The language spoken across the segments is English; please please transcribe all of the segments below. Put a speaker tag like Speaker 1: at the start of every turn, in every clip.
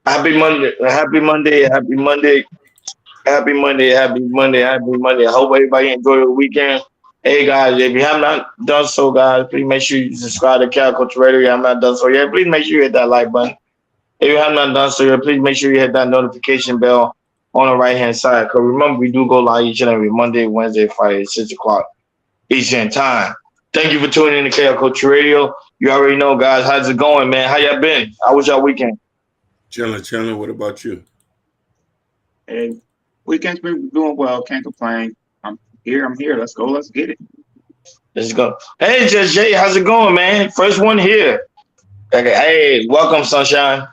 Speaker 1: Happy Monday, happy Monday, happy Monday, happy Monday, happy Monday, happy Monday. I hope everybody enjoy your weekend. Hey guys, if you have not done so, guys, please make sure you subscribe to Cal Culture Radio. If you have not done so yet, please make sure you hit that like button. If you have not done so yet, please make sure you hit that notification bell on the right hand side. Because remember, we do go live each and every Monday, Wednesday, Friday, 6 o'clock Eastern time. Thank you for tuning in to KL Culture Radio. You already know, guys. How's it going, man? How y'all been? How was y'all weekend?
Speaker 2: Chilling, chilling. What about you?
Speaker 3: Hey, weekend's been doing well. Can't complain. I'm here. I'm here. Let's go. Let's get it.
Speaker 1: Let's go. Hey, Just Jay, how's it going, man? First one here. Okay, hey, welcome, Sunshine.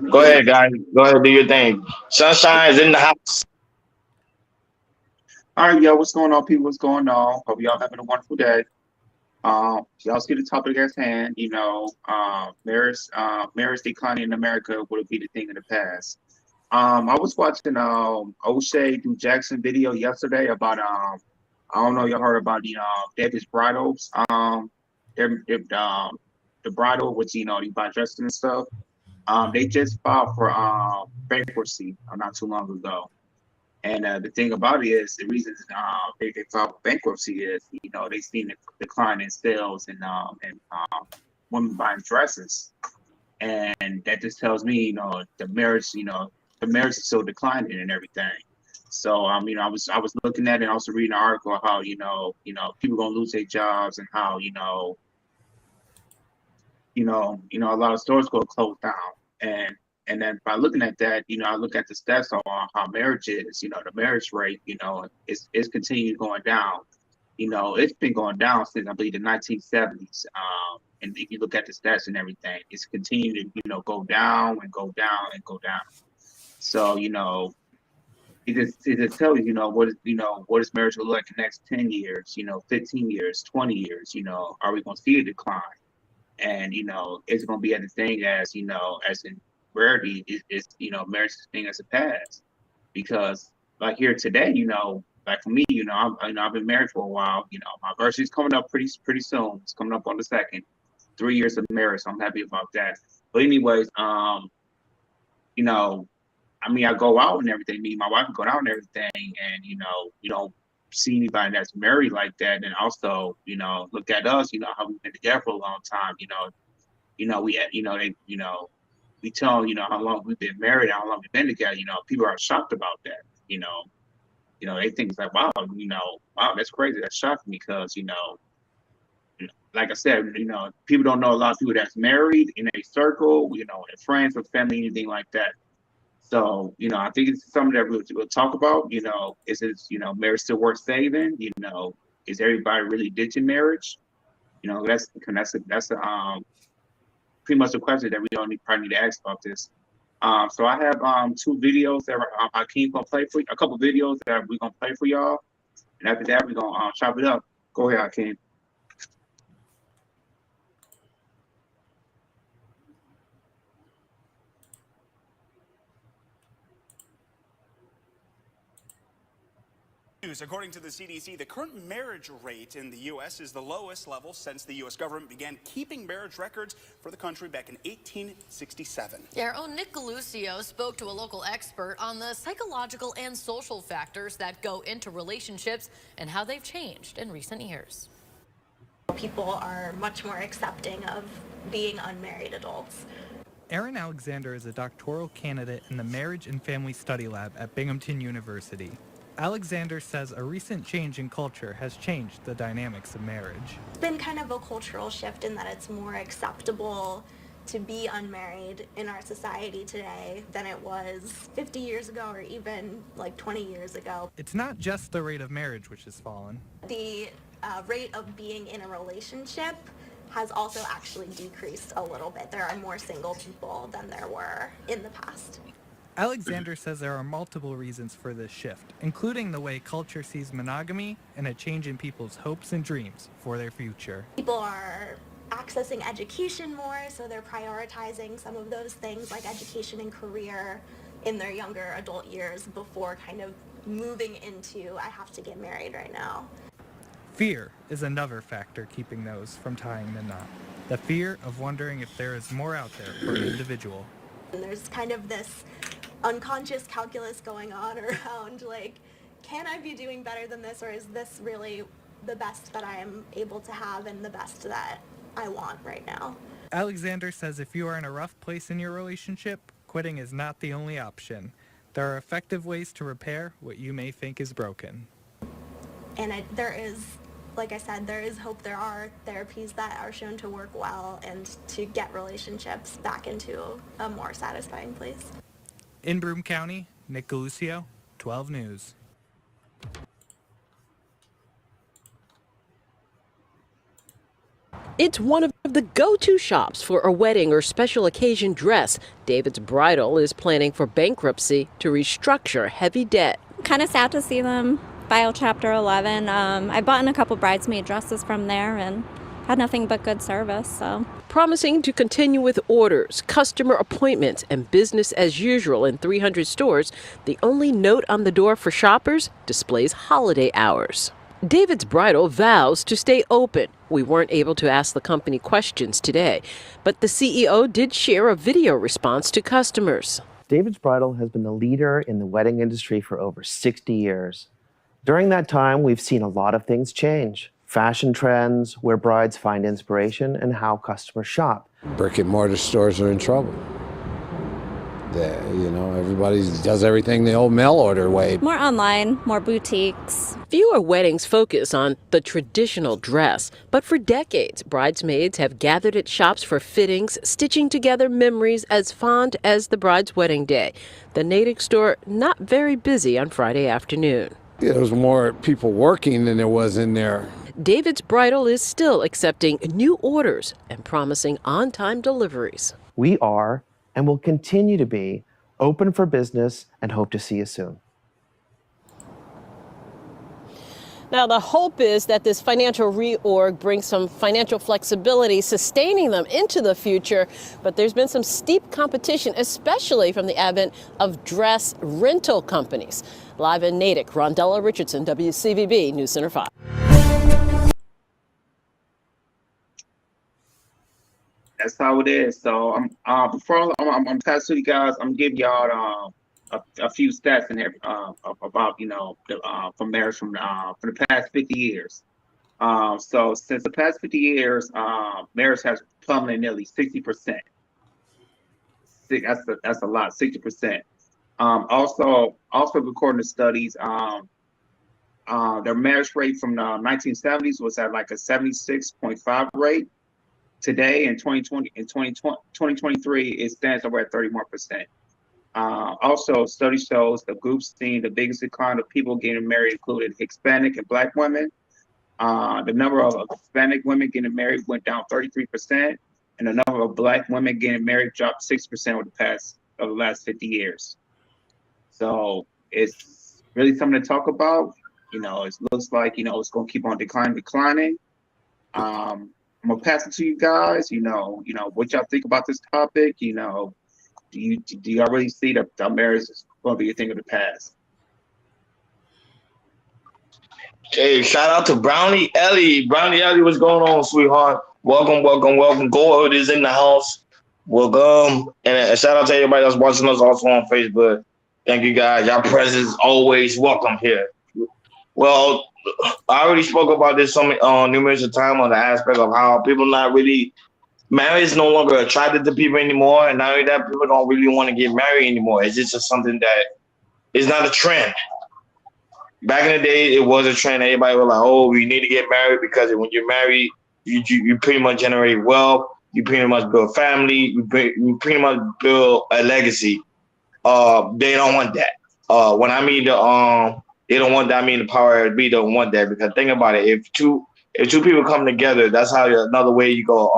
Speaker 1: Go ahead, guys. Go ahead, do your thing. Sunshine is in the house.
Speaker 3: All right, yo. What's going on, people? What's going on? Hope y'all having a wonderful day. Y'all see the topic at hand. Marriage declining in America would be the thing of the past. I was watching O'Shea do Jackson video yesterday about I don't know y'all heard about the Davis bridals the bridal which they buy Justin and stuff. They just filed for bankruptcy not too long ago. And the thing about it is the reason they filed for bankruptcy is they seen a decline in sales and women buying dresses, and that just tells me the marriage is still declining and everything. So I was looking at it and also reading an article how people gonna lose their jobs and how a lot of stores go close down. And then by looking at that, I look at the stats on how marriage is. The marriage rate, is continuing going down. It's been going down since I believe the 1970s. And if you look at the stats and everything, it's continuing to go down and go down and go down. So it just tells what is marriage will look like the next 10 years, 15 years, 20 years. Are we going to see a decline? And it's going to be at the thing as in rarity is marriage is thing as a past, because like here today, like for me, I've been married for a while. My anniversary is coming up pretty soon. It's coming up on the second. 3 years of marriage, so I'm happy about that. But anyways, I go out and everything. Me and my wife go out and everything, and you don't see anybody that's married like that. And also, look at us. How we've been together for a long time. We tell them, how long we've been married, how long we've been together. People are shocked about that. They think it's like, wow, wow, that's crazy. That's shocking because like I said, people don't know a lot of people that's married in a circle, in friends or family, anything like that. So, I think it's something that we'll talk about. Marriage still worth saving? Is everybody really ditching marriage? That's pretty much the question that we don't probably need to ask about this. So I have two videos that Akeem gonna play for you, a couple videos that we're gonna play for y'all, and after that we're gonna chop it up. Go ahead, Akeem.
Speaker 4: According to the CDC, the current marriage rate in the U.S. is the lowest level since the U.S. government began keeping marriage records for the country back in 1867.
Speaker 5: Our own Nick Galucio spoke to a local expert on the psychological and social factors that go into relationships and how they've changed in recent years.
Speaker 6: People are much more accepting of being unmarried adults.
Speaker 7: Erin Alexander is a doctoral candidate in the Marriage and Family Study Lab at Binghamton University. Alexander says a recent change in culture has changed the dynamics of marriage.
Speaker 6: It's been kind of a cultural shift in that it's more acceptable to be unmarried in our society today than it was 50 years ago or even like 20 years ago.
Speaker 7: It's not just the rate of marriage which has fallen.
Speaker 6: The rate of being in a relationship has also actually decreased a little bit. There are more single people than there were in the past.
Speaker 7: Alexander says there are multiple reasons for this shift, including the way culture sees monogamy and a change in people's hopes and dreams for their future.
Speaker 6: People are accessing education more, so they're prioritizing some of those things like education and career in their younger adult years before kind of moving into, I have to get married right now.
Speaker 7: Fear is another factor keeping those from tying the knot. the fear of wondering if there is more out there for an individual.
Speaker 6: And there's kind of this unconscious calculus going on around, like, can I be doing better than this, or is this really the best that I am able to have and the best that I want right now?
Speaker 7: Alexander says if you are in a rough place in your relationship, quitting is not the only option. There are effective ways to repair what you may think is broken.
Speaker 6: And there is, like I said, there is hope. There are therapies that are shown to work well and to get relationships back into a more satisfying place.
Speaker 7: In Broome County, Nick Galucio, 12 News.
Speaker 8: It's one of the go-to shops for a wedding or special occasion dress. David's Bridal is planning for bankruptcy to restructure heavy debt.
Speaker 9: Kind of sad to see them file Chapter 11. I bought in a couple bridesmaid dresses from there and had nothing but good service. So,
Speaker 8: promising to continue with orders, customer appointments, and business as usual in 300 stores, the only note on the door for shoppers displays holiday hours. David's Bridal vows to stay open. We weren't able to ask the company questions today, but the CEO did share a video response to customers.
Speaker 10: David's Bridal has been the leader in the wedding industry for over 60 years. During that time, we've seen a lot of things change. Fashion trends, where brides find inspiration, and how customers shop.
Speaker 11: Brick and mortar stores are in trouble. Everybody does everything the old mail order way.
Speaker 9: more online, more boutiques.
Speaker 8: Fewer weddings focus on the traditional dress, but for decades, bridesmaids have gathered at shops for fittings, stitching together memories as fond as the bride's wedding day. The Natick store not very busy on Friday afternoon.
Speaker 11: There was more people working than there was in there.
Speaker 8: David's Bridal is still accepting new orders and promising on-time deliveries.
Speaker 10: We are, and will continue to be, open for business and hope to see you soon.
Speaker 8: Now, the hope is that this financial reorg brings some financial flexibility, sustaining them into the future. But there's been some steep competition, especially from the advent of dress rental companies. Live in Natick, Rondella Richardson, WCVB News Center 5.
Speaker 3: That's how it is. So before I'm pass to you guys, I'm giving y'all a few stats in here about from marriage from the past 50 years. So since the past 50 years, marriage has plummeted nearly 60%. That's a lot, 60%. Also according to studies, their marriage rate from the 1970s was at like a 76.5 rate. Today in 2023, it stands over at 31%. Also, study shows the groups seeing the biggest decline of people getting married included Hispanic and Black women. The number of Hispanic women getting married went down 33%, and the number of Black women getting married dropped 6% over the last 50 years. So it's really something to talk about. It looks like it's going to keep on declining. I'm gonna pass it to you guys. What y'all think about this topic. Do y'all really see that marriage is gonna be a thing of the past?
Speaker 1: Hey, shout out to Brownie Ellie. Brownie Ellie, what's going on, sweetheart? Welcome. Gold is in the house. Welcome. And shout out to everybody that's watching us also on Facebook. Thank you guys. Your presence always welcome here. Well, I already spoke about this numerous times on the aspect of how people not really, marriage is no longer attracted to people anymore. And not only that, people don't really want to get married anymore. It's just something that is not a trend. Back in the day, it was a trend. Everybody was like, oh, you need to get married because when you're married, you pretty much generate wealth. You pretty much build a family. You pretty much build a legacy. They don't want that. When I mean they don't want that. I mean, the power be don't want that, because think about it. If two people come together, that's how another way you go.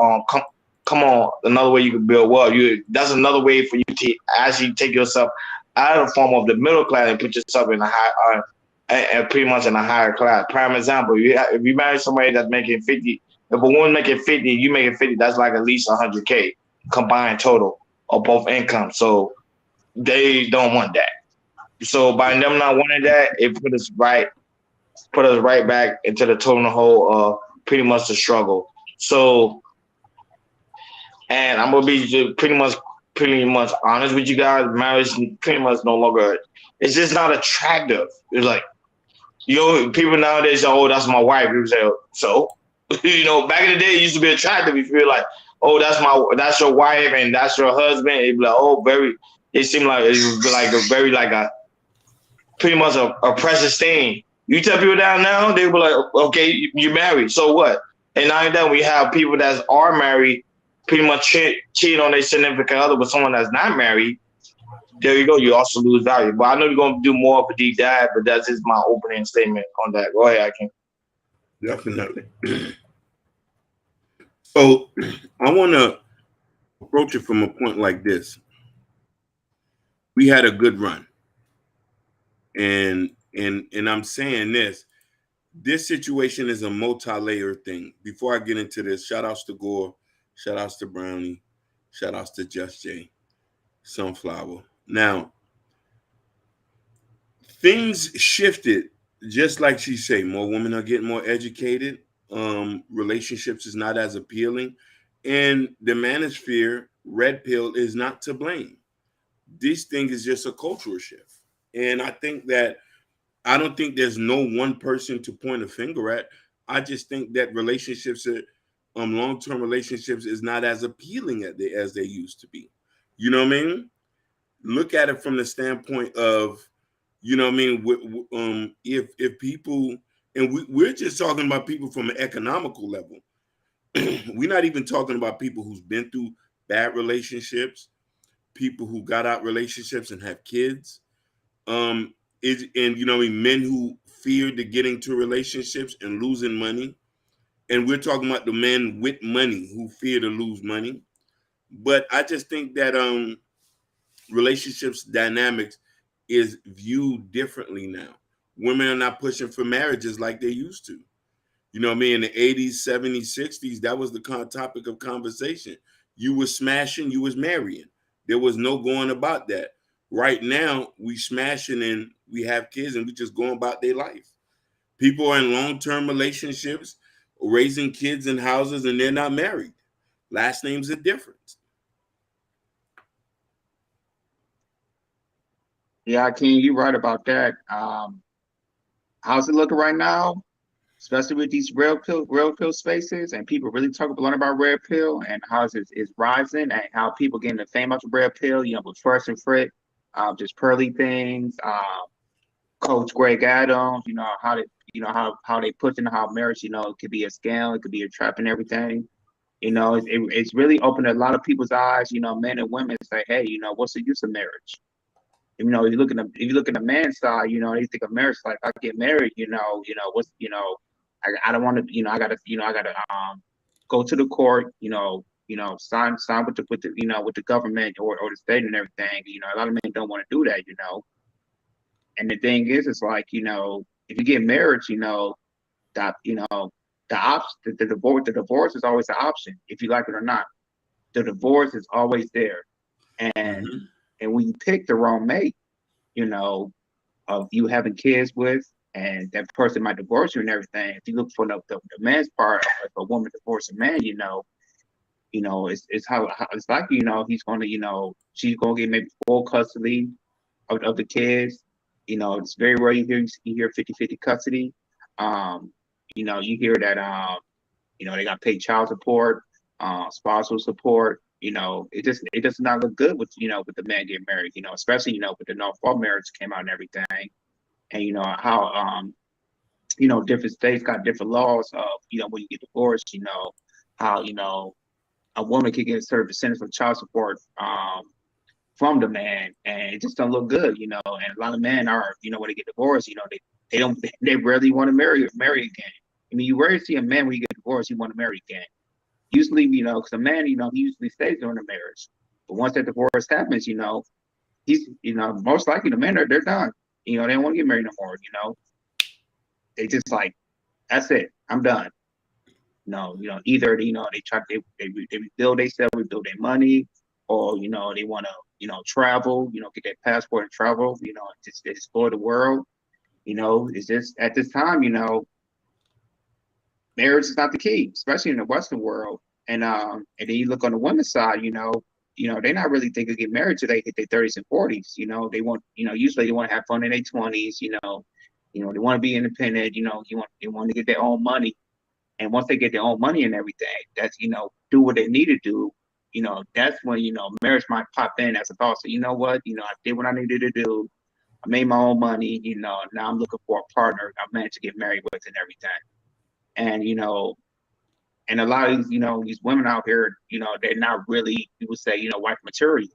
Speaker 1: Come on, another way you can build wealth. That's another way for you to actually take yourself out of the form of the middle class and put yourself in a high, and pretty much in a higher class. Prime example: if you marry somebody that's making 50, if a woman making 50, you making 50, that's like at least 100K combined total of both incomes. So they don't want that. So by them not wanting that, it put us right back into the total hole of pretty much the struggle. So And I'm gonna be just pretty much honest with you guys. Marriage pretty much no longer. It's just not attractive. It's like, you know, people nowadays say, "Oh, that's my wife." People say, "So," you know, back in the day, it used to be attractive. You feel like, "Oh, that's your wife and that's your husband." It'd be like, "Oh, very." It seemed like it would be like a very like a pretty much a precious thing. You tell people that now, they be like, "Okay, you married, so what?" And now that we have people that are married, pretty much cheat on their significant other with someone that's not married. There you go. You also lose value. But I know you're going to do more of a deep dive, but that's just my opening statement on that. Go ahead, I can.
Speaker 2: Definitely. So I want to approach it from a point like this. We had a good run. And I'm saying this situation is a multi-layered thing. Before I get into this, shout outs to Gore, shout outs to Brownie, shout outs to Just J, Sunflower. Now, things shifted, just like she said, more women are getting more educated. Relationships is not as appealing. And the manosphere, red pill, is not to blame. This thing is just a cultural shift. And I don't think there's no one person to point a finger at. I just think that relationships, long-term relationships, is not as appealing as they used to be. You know what I mean? Look at it from the standpoint of, you know what I mean? If people, and we're just talking about people from an economical level. We're not even talking about people who's been through bad relationships, people who got out relationships and have kids. And you know, men who fear to get into relationships and losing money. And we're talking about the men with money who fear to lose money. But I just think that relationships dynamics is viewed differently now. Women are not pushing for marriages like they used to. You know what I mean? In the 80s, 70s, 60s, that was the topic of conversation. You was smashing, you was marrying. There was no going about that. Right now, we smashing and we have kids and we just going about their life. People are in long-term relationships, raising kids in houses, and they're not married. Last names are different.
Speaker 3: Yeah, King, you're right about that. How's it looking right now? Especially with these red pill spaces, and people really talk a lot about red pill and how it's rising, and how people getting the fame out of red pill. You know, with First and Frit, just pearly things. Coach Greg Adams, you know how they put in how marriage, you know, it could be a scam, it could be a trap, and everything. You know, it's really opened a lot of people's eyes. You know, men and women say, hey, you know, what's the use of marriage? You know, if you look at the man's side, you know, they think of marriage like, I get married, you know, what's, you know, I don't want to, you know, I gotta go to the court, sign with the with the government or the state and everything. You know, a lot of men don't want to do that, you know. And the thing is, it's like, you know, if you get married, you know, that, you know, the divorce is always an option, if you like it or not. The divorce is always there. And when you pick the wrong mate, you know, of you having kids with, and that person might divorce you and everything. If you look for the man's part, if a woman divorces a man, you know, it's how it's like, you know, he's going to, you know, she's going to get maybe full custody of the kids. You know, it's very rare you hear 50-50 custody. You know, you hear that, you know, they got paid child support, spousal support. You know, it does not look good with, you know, with the man getting married, you know, especially, you know, with the no-fault marriage came out and everything. And, you know, how, you know, different states got different laws of, you know, when you get divorced, you know, how, you know, a woman can get a certain percentage of child support from the man, and it just don't look good, you know. And a lot of men are, you know, when they get divorced, you know, they rarely want to marry again. I mean, you rarely see a man when you get divorced, you want to marry again. Usually, you know, because a man, you know, he usually stays during the marriage. But once that divorce happens, you know, he's, you know, most likely the men they're done. You know, they don't want to get married no more, you know. They just like, that's it, I'm done. No, you know, either, you know, they rebuild themselves, rebuild their money, or, you know, they want to, you know, travel, you know, get their passport and travel, you know, just explore the world. You know, it's just at this time, you know, marriage is not the key, especially in the Western world. And then you look on the women's side, they're not really thinking of getting married till they hit their 30s and 40s. They want, usually they want to have fun in their 20s. They want to be independent. They want to get their own money. And once they get their own money and everything, that's, do what they need to do. That's when, marriage might pop in as a thought. So, you know what, I did what I needed to do. I made my own money, now I'm looking for a partner I managed to get married with and everything. And, and a lot of these, these women out here, they're not really, you would say, wife material.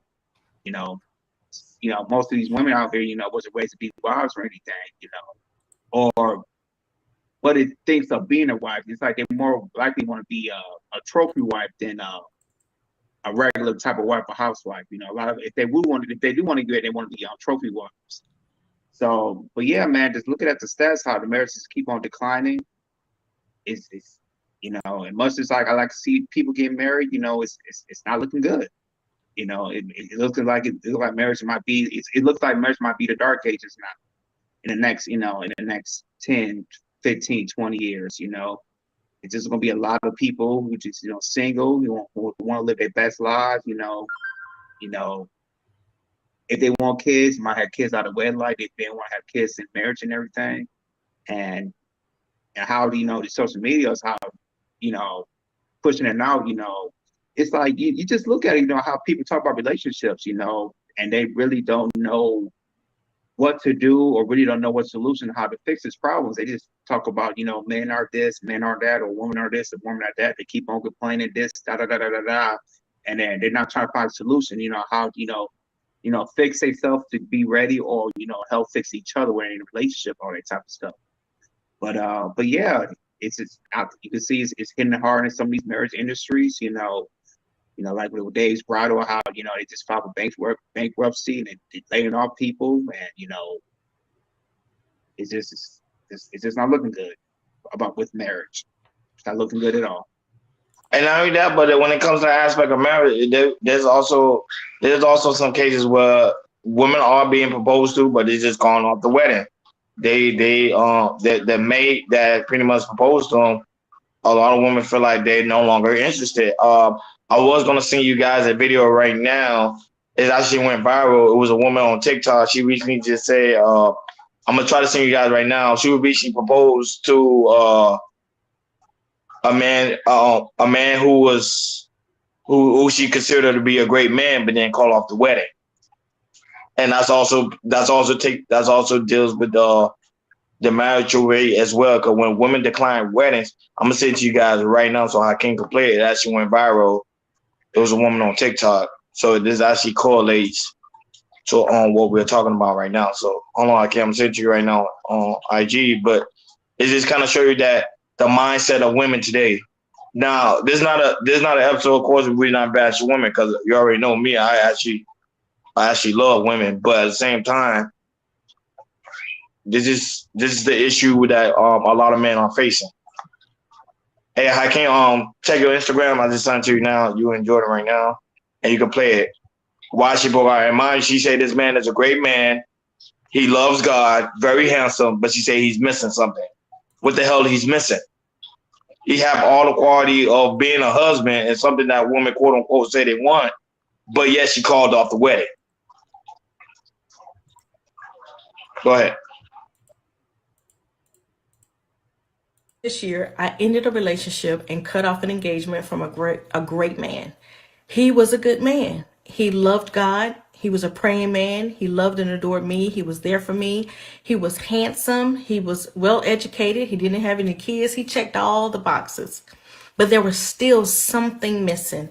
Speaker 3: Most of these women out here, wasn't raised to be wives or anything, or what it thinks of being a wife. It's like they more likely want to be a trophy wife than a regular type of wife or housewife. A lot of, if they do want to get, they want to be trophy wives. So, but yeah, man, just looking at the stats, how the marriages keep on declining. It's and much as like I like to see people get married, it's not looking good. It looks like marriage might be. It looks like marriage might be the dark ages now. In the next 10, 15, 20 years, it's just gonna be a lot of people who just single, who want to live their best lives. If they want kids, might have kids out of wedlock. If they want to have kids in marriage and everything, and how do the social media is how pushing it out. It's like you just look at it, how people talk about relationships, and they really don't know what to do or really don't know what solution, how to fix these problems. They just talk about, men are this, men are that, or women are this, and women are that. They keep on complaining this, da da da da da da, and then they're not trying to find a solution. How fix themselves to be ready, or help fix each other when in a relationship, all that type of stuff. But yeah, it's you can see it's hitting hard in some of these marriage industries. Like with Dave's Bridal, how they just filed for bankruptcy and they're laying off people, and it's just not looking good with marriage. It's not looking good at all.
Speaker 1: And not only that, but when it comes to the aspect of marriage, there's also some cases where women are being proposed to, but they're just gone off the wedding. The maid that pretty much proposed to them, a lot of women feel like they're no longer interested. I was gonna send you guys a video right now. It actually went viral. It was a woman on TikTok. She recently just said, I'm gonna try to send you guys right now. She proposed to a man who she considered to be a great man, but then called off the wedding. And that's also deals with the marital rate as well. Because when women decline weddings, I'm gonna send it to you guys right now so I can play it. It actually went viral. It was a woman on TikTok, so this actually correlates to what we're talking about right now. So hold on, I'm sending it to you right now on IG. But it just kind of show you that the mindset of women today. Now, this is not an episode, of course, we're not bashing women, because you already know me. I actually love women, but at the same time, this is the issue that a lot of men are facing. Hey, I can't check your Instagram. I just sent it to you now. You enjoy it right now, and you can play it. Why she broke out? And mind, she said this man is a great man. He loves God, very handsome, but she said he's missing something. What the hell he's missing? He have all the quality of being a husband and something that women, quote unquote, say they want, but yet she called off the wedding. Go ahead.
Speaker 12: This year, I ended a relationship and cut off an engagement from a great man. He was a good man. He loved God. He was a praying man. He loved and adored me. He was there for me. He was handsome. He was well educated. He didn't have any kids. He checked all the boxes, but there was still something missing.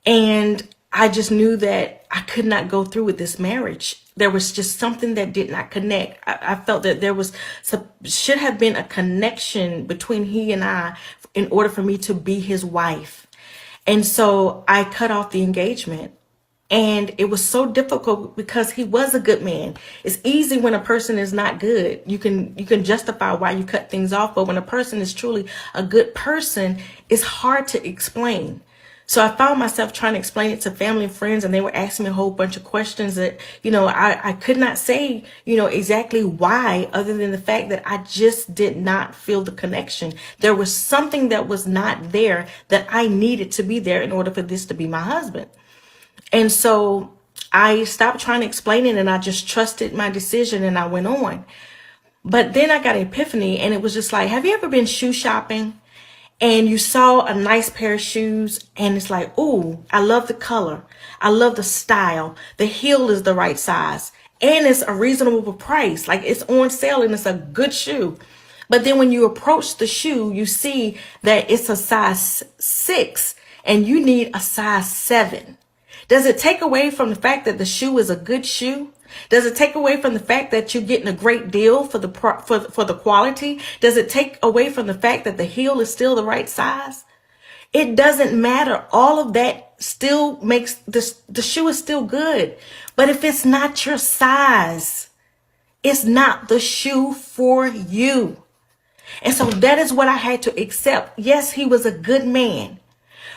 Speaker 12: And I just knew that I could not go through with this marriage. There was just something that did not connect. I felt that there should have been a connection between he and I in order for me to be his wife. And so I cut off the engagement. And it was so difficult because he was a good man. It's easy when a person is not good. You can justify why you cut things off. But when a person is truly a good person, it's hard to explain. So I found myself trying to explain it to family and friends, and they were asking me a whole bunch of questions that, I could not say, exactly why, other than the fact that I just did not feel the connection. There was something that was not there that I needed to be there in order for this to be my husband. And so I stopped trying to explain it, and I just trusted my decision, and I went on. But then I got an epiphany, and it was just like, have you ever been shoe shopping and you saw a nice pair of shoes and it's like, ooh, I love the color. I love the style. The heel is the right size and it's a reasonable price. Like it's on sale and it's a good shoe. But then when you approach the shoe, you see that it's a size 6 and you need a size 7. Does it take away from the fact that the shoe is a good shoe? Does it take away from the fact that you're getting a great deal for the for the quality? Does it take away from the fact that the heel is still the right size? It doesn't matter. All of that still makes the shoe is still good. But if it's not your size, it's not the shoe for you. And so that is what I had to accept. Yes, he was a good man.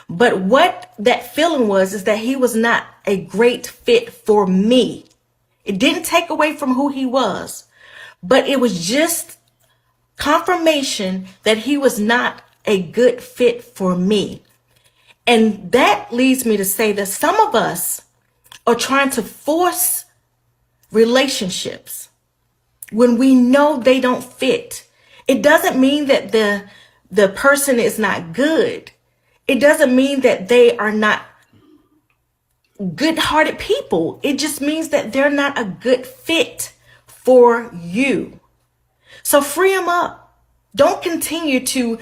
Speaker 12: But what that feeling was is that he was not a great fit for me. It didn't take away from who he was, but it was just confirmation that he was not a good fit for me. And that leads me to say that some of us are trying to force relationships when we know they don't fit. It doesn't mean that the person is not good. It doesn't mean that they are not good-hearted people. It just means that they're not a good fit for you. So free them up. Don't continue to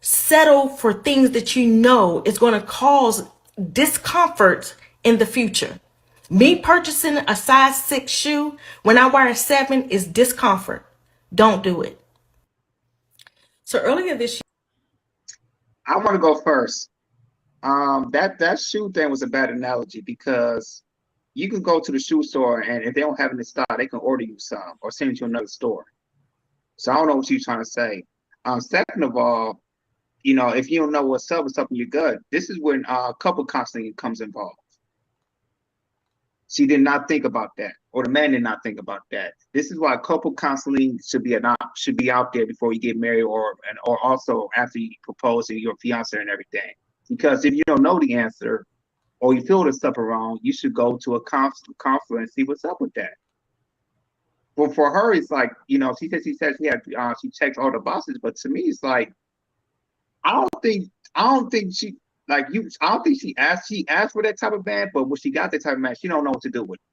Speaker 12: settle for things that you know is going to cause discomfort in the future. Me purchasing a size 6 shoe when I wear a 7 is discomfort. Don't do it. So earlier this year,
Speaker 3: I want to go first. That shoe thing was a bad analogy because you can go to the shoe store and if they don't have it in stock, they can order you some or send you to another store. So I don't know what you're trying to say. Second of all, if you don't know what's up with something you're good, this is when couple counseling comes involved. She did not think about that, or the man did not think about that. This is why couple counseling should be out there before you get married, or also after you propose to your fiance and everything. Because if you don't know the answer, or you feel there's something wrong, you should go to a counselor and see what's up with that. But for her, it's like, she said she checks all the boxes, but to me, it's like, I don't think she asked for that type of man, but when she got that type of man, she don't know what to do with it.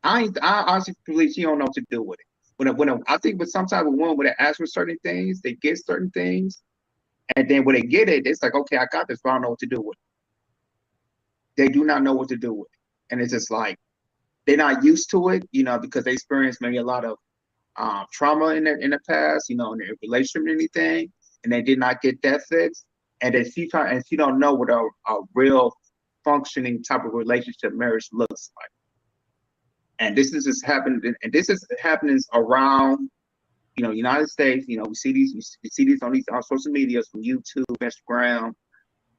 Speaker 3: I honestly believe she don't know what to do with it. I think with some type of woman, when they ask for certain things, they get certain things, and then when they get it, it's like, okay, I got this, but I don't know what to do with it. They do not know what to do with it, and it's just like they're not used to it, because they experienced maybe a lot of trauma in the past, in their relationship or anything, and they did not get that fixed. And then she don't know what a real functioning type of relationship marriage looks like. And this is just happening, and this is happening around, United States. We see these on social media, from YouTube, Instagram,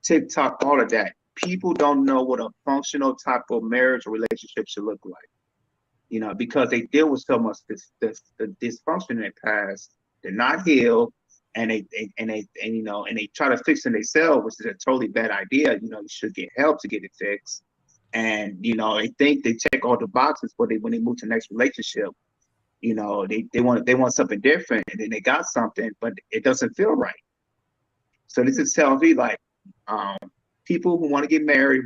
Speaker 3: TikTok, all of that. People don't know what a functional type of marriage or relationship should look like. Because they deal with so much the dysfunction in their past. They're not healed. And they try to fix it themselves, which is a totally bad idea. You should get help to get it fixed. And they think they check all the boxes, but when they move to the next relationship, they want something different, and then they got something, but it doesn't feel right. So this is telling me, like, people who want to get married,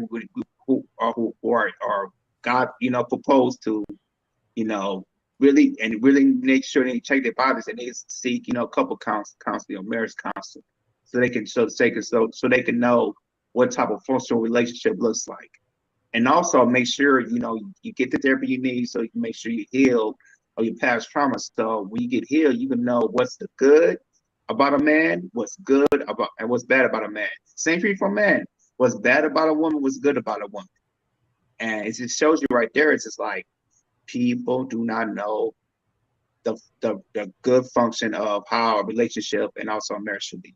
Speaker 3: who are God, proposed to, really make sure they check their bodies, and they seek, couple counseling or marriage counseling, so they can know what type of functional relationship looks like. And also make sure, you get the therapy you need, so you can make sure you heal or your past trauma. So when you get healed, you can know what's the good about a man, what's good about, and what's bad about a man. Same thing for men. What's bad about a woman, what's good about a woman. And it just shows you right there, it's just like, people do not know the good function of how a relationship and also a marriage should be.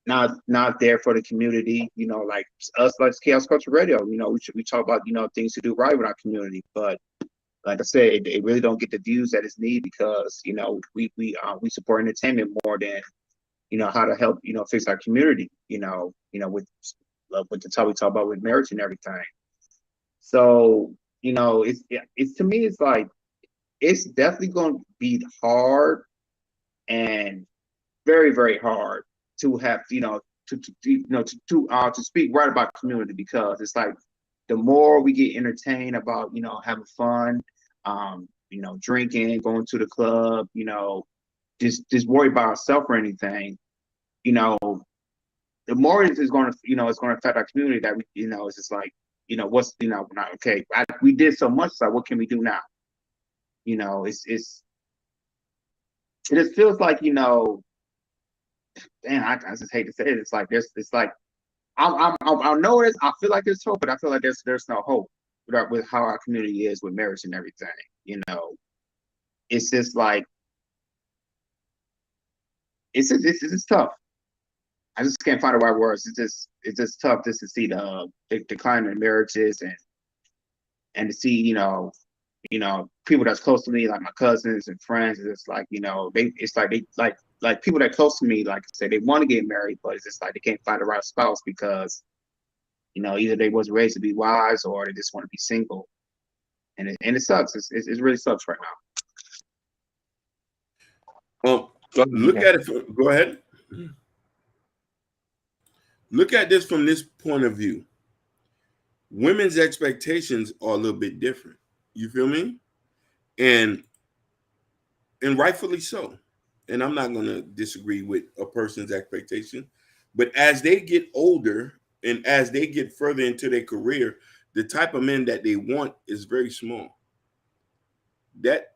Speaker 3: not there for the community, you know, like us, like Chaos Culture Radio, you know, we talk about, you know, things to do right with our community, but like I said, it really don't get the views that it's need because, you know, we support entertainment more than, you know, how to help, you know, fix our community, you know, with the talk we talk about with marriage and everything. So, you know, it's to me, it's like, it's definitely going to be hard and very, very hard to have, you know, to speak right about community, because it's like the more we get entertained about, you know, having fun, you know, drinking, going to the club, you know, just worry about ourselves or anything, you know, the more it's going to, you know, it's going to affect our community that we, you know, it's just like, you know, what's, you know, not okay. We did so much, so what can we do now? You know, it just feels like, you know, damn, I just hate to say it. It's like it's like I know this. I feel like there's hope, but I feel like there's no hope with how our community is with marriage and everything. You know, it's just like it's just tough. I just can't find the right words. It's just tough just to see the decline in marriages and to see, you know, people that's close to me, like my cousins and friends. It's like, you know, they like people that close to me, like I said, they want to get married, but it's just like they can't find the right spouse because, you know, either they wasn't raised to be wives or they just want to be single, and it sucks. It really sucks right now.
Speaker 2: Look at it. Go ahead. Look at this from this point of view. Women's expectations are a little bit different. You feel me? And rightfully so. And I'm not going to disagree with a person's expectation. But as they get older and as they get further into their career, the type of men that they want is very small. That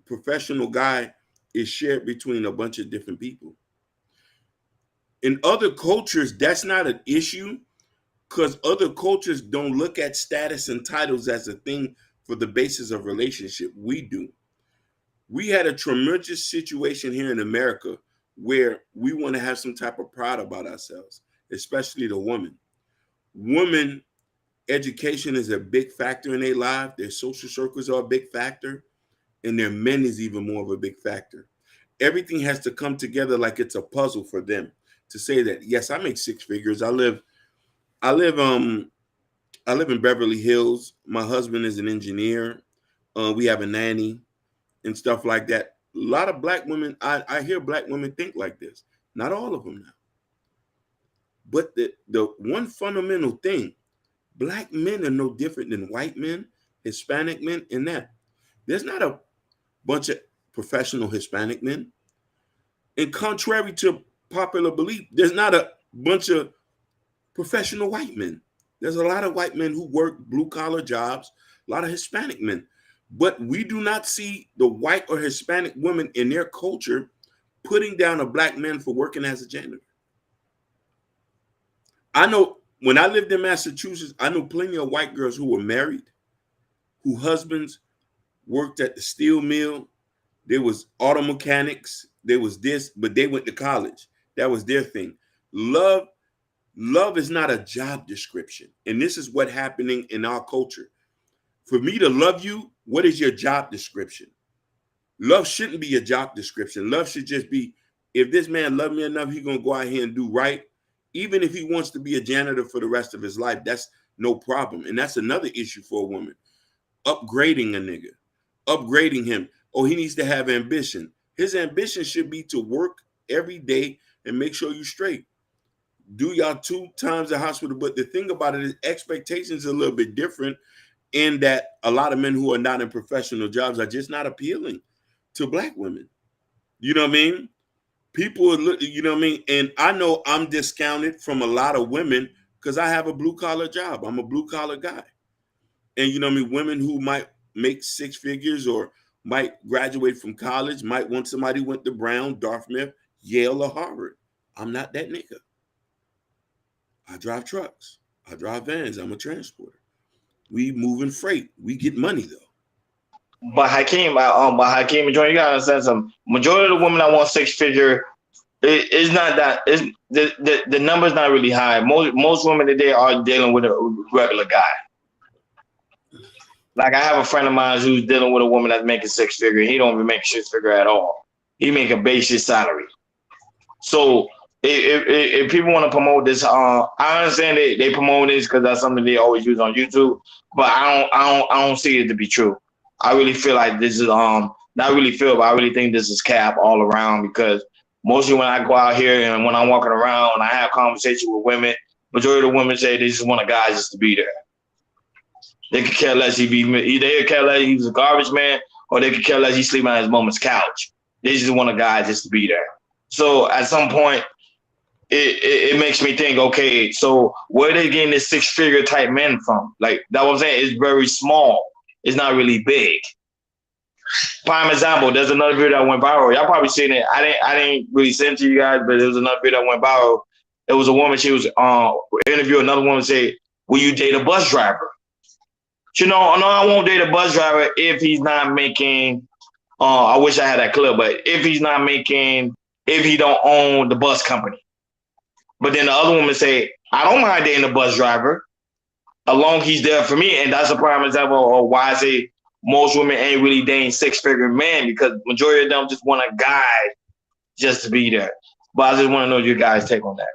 Speaker 2: professional guy is shared between a bunch of different people. In other cultures, that's not an issue because other cultures don't look at status and titles as a thing for the basis of relationship. We do. We had a tremendous situation here in America where we want to have some type of pride about ourselves, especially the woman. Women, education is a big factor in their life. Their social circles are a big factor, and their men is even more of a big factor. Everything has to come together like it's a puzzle for them to say that, yes, I make six figures. I live in Beverly Hills. My husband is an engineer. We have a nanny and stuff like that. A lot of black women, I hear black women think like this. Not all of them now. But the one fundamental thing, black men are no different than white men, Hispanic men, in that there's not a bunch of professional Hispanic men. And contrary to popular belief, there's not a bunch of professional white men. There's a lot of white men who work blue-collar jobs, a lot of Hispanic men. But we do not see the white or Hispanic women in their culture putting down a black man for working as a janitor. I know when I lived in Massachusetts, I know plenty of white girls who were married, whose husbands worked at the steel mill. There was auto mechanics. There was this, but they went to college. That was their thing. Love is not a job description. And this is what's happening in our culture. For me to love you, what is your job description? Love shouldn't be a job description. Love should just be, if this man loved me enough, he's going to go out here and do right. Even if he wants to be a janitor for the rest of his life, that's no problem. And that's another issue for a woman. Upgrading a nigga, upgrading him. Oh, he needs to have ambition. His ambition should be to work every day and make sure you're straight. Do y'all 2 times the hospital. But the thing about it is expectations are a little bit different in that a lot of men who are not in professional jobs are just not appealing to black women. You know what I mean? People, you know what I mean? And I know I'm discounted from a lot of women because I have a blue collar job. I'm a blue collar guy. And you know what I mean? Women who might make 6 figures or might graduate from college, might want somebody who went to Brown, Dartmouth, Yale, or Harvard. I'm not that nigga. I drive trucks. I drive vans. I'm a transporter. We moving freight. We get money though.
Speaker 1: But Hakeem and Jordan, you gotta understand something. Majority of the women that want 6 figure, it's not that it's the number's not really high. Most women today are dealing with a regular guy. Like I have a friend of mine who's dealing with a woman that's making six figure. He don't even make six figure at all. He make a basic salary. So if people want to promote this, I understand they promote this because that's something they always use on YouTube. But I don't see it to be true. I really feel like this is not really feel, but I really think this is cap all around because mostly when I go out here and when I'm walking around and I have conversations with women, majority of the women say they just want a guy just to be there. They could care less they could care less he's a garbage man, or they could care less he's sleeping on his mama's couch. They just want a guy just to be there. So at some point, it makes me think, okay, so where are they getting this six-figure type men from? Like that what I'm saying, it's very small. It's not really big. Prime example, there's another video that went viral. Y'all probably seen it. I didn't really send it to you guys, but there was another video that went viral. It was a woman, she was interviewing another woman, say, will you date a bus driver? You know, no, I won't date a bus driver if he's not making, I wish I had that clip, but if he don't own the bus company. But then the other woman say, I don't mind dating a bus driver, as long as he's there for me. And that's a prime example of why I say most women ain't really dating six-figure men, because majority of them just want a guy just to be there. But I just want to know your guys' take on that.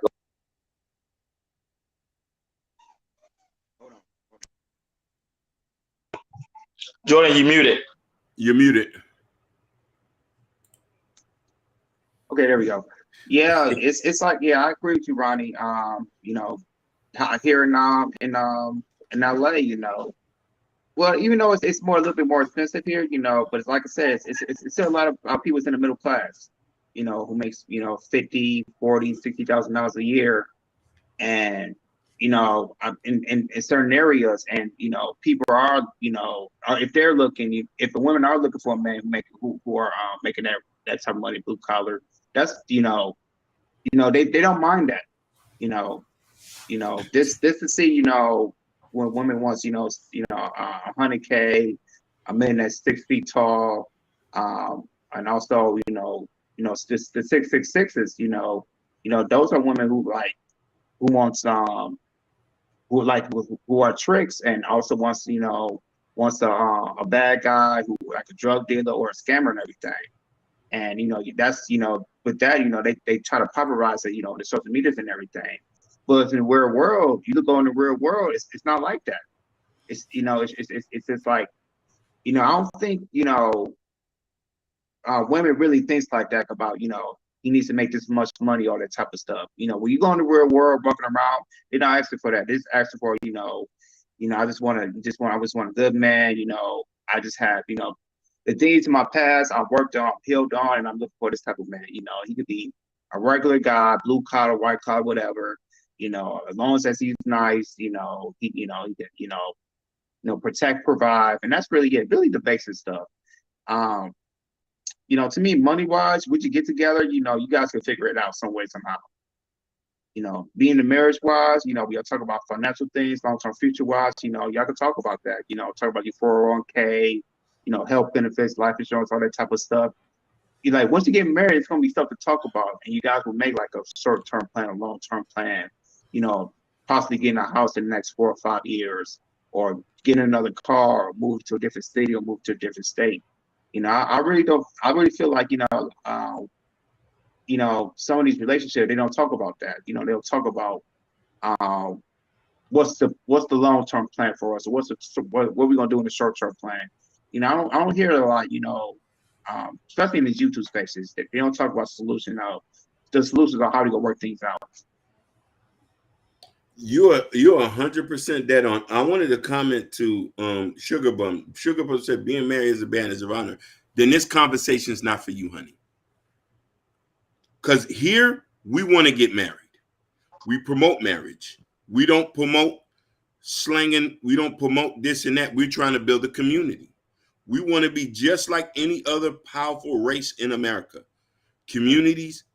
Speaker 1: Jordan, you muted.
Speaker 2: You're muted.
Speaker 3: Okay, there we go. Yeah, it's like, yeah, I agree with you, Ronnie. You know, here in LA, you know, well, even though it's more a little bit more expensive here, you know, but it's like I said, it's still a lot of people in the middle class, you know, who makes, you know, $50,000, $40,000, $60,000 a year, and you know, in certain areas, and you know, people are, you know, if they're looking, if the women are looking for a man who are making that type of money, blue collar, that's, you know, they don't mind that, you know, this to see, you know, when women wants, you know, 100K, a man that's 6 feet tall, and also, you know, the 666s, you know, those are women who wants who are tricks, and also wants a bad guy who like a drug dealer or a scammer and everything. And you know, that's, you know, with that, you know, they try to popularize it, you know, the social medias and everything. But in the real world, you look on the real world, it's not like that. It's, you know, it's just like, you know, I don't think, you know, women really thinks like that about, you know, he needs to make this much money, all that type of stuff. You know, when you go in the real world, walking around, they're not asking for that. They're asking for, you know, I just want a good man. You know, I just have, you know, the things in my past I've worked on, healed on, and I'm looking for this type of man. You know, he could be a regular guy, blue collar, white collar, whatever. You know, as long as he's nice, you know, he can, you know, protect, provide, and that's really it. Really the basic stuff. You know, to me, money-wise, would you get together? You know, you guys can figure it out some way, somehow. You know, being the marriage-wise, you know, we are talking about financial things, long-term future-wise. You know, y'all can talk about that. You know, talk about your 401k, you know, health benefits, life insurance, all that type of stuff. You like, once you get married, it's gonna be stuff to talk about, and you guys will make like a short-term plan, a long-term plan. You know, possibly getting a house in the next 4 or 5 years, or getting another car, or move to a different city, or move to a different state. You know, I really feel like, you know, some of these relationships, they don't talk about that. You know, they'll talk about what's the long-term plan for us, or what we're gonna do in the short-term plan. You know, I don't hear it a lot, you know, especially in these YouTube spaces. They don't talk about the solutions on how to go work things out.
Speaker 2: You're 100% dead on. I wanted to comment to Sugar Bum. Sugar Bum said being married is a badge of honor. Then this conversation is not for you, honey. Because here we want to get married. We promote marriage. We don't promote slanging. We don't promote this and that. We're trying to build a community. We want to be just like any other powerful race in America. Communities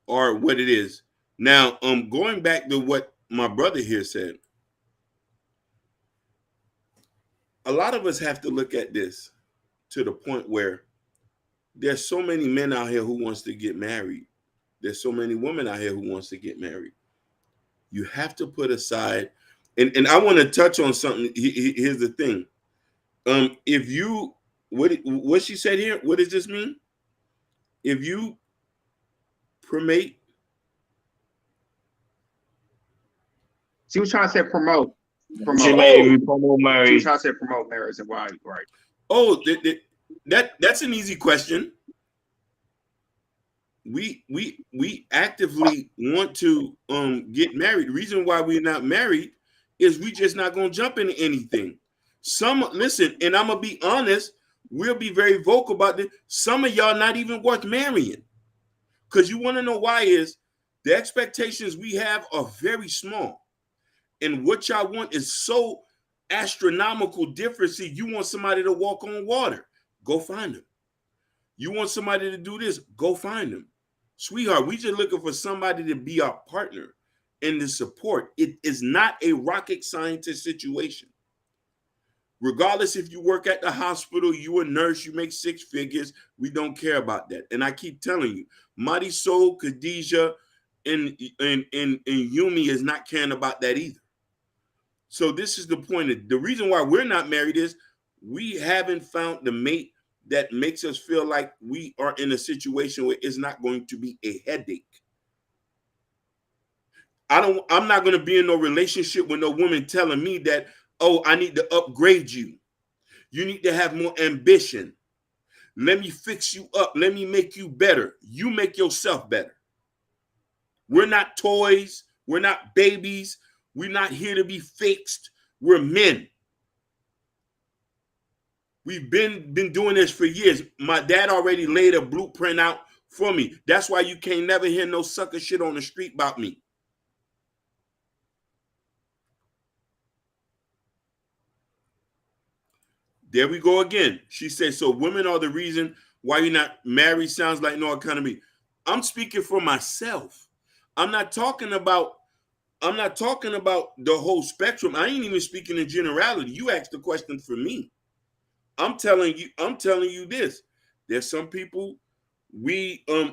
Speaker 2: are what it is. Now, going back to what my brother here said, a lot of us have to look at this to the point where there's so many men out here who wants to get married There's so many women out here who wants to get married. You have to put aside, and I want to touch on something. Here's the thing. If you, what she said here, what does this mean? If you promote,
Speaker 3: She was trying to say promote.
Speaker 1: She made promote
Speaker 3: She
Speaker 1: marriage.
Speaker 3: was trying to say promote marriage and why, right?
Speaker 2: oh, that's an easy question. We actively want to get married. The reason why we're not married is we just not gonna jump into anything. Listen, and I'm gonna be honest, we'll be very vocal about this. Some of y'all not even worth marrying. Because you want to know why is the expectations we have are very small. And what y'all want is so astronomical different. See, you want somebody to walk on water, go find them. You want somebody to do this, go find them. Sweetheart, we just looking for somebody to be our partner and to support. It is not a rocket scientist situation. Regardless if you work at the hospital, you a nurse, you make 6 figures, we don't care about that. And I keep telling you, Marisol, Khadijah, and Yumi is not caring about that either. So this is the point. The reason why we're not married is we haven't found the mate that makes us feel like we are in a situation where it's not going to be a headache. I'm not going to be in no relationship with no woman telling me that, oh, I need to upgrade you. You need to have more ambition. Let me fix you up. Let me make you better. You make yourself better. We're not toys. We're not babies. We're not here to be fixed. We're men. We've been doing this for years. My dad already laid a blueprint out for me. That's why you can't never hear no sucker shit on the street about me. There we go again. She said, so women are the reason why you're not married. Sounds like no economy. I'm speaking for myself. I'm not talking about the whole spectrum. I ain't even speaking in generality. You asked the question for me. I'm telling you this. There's some people me and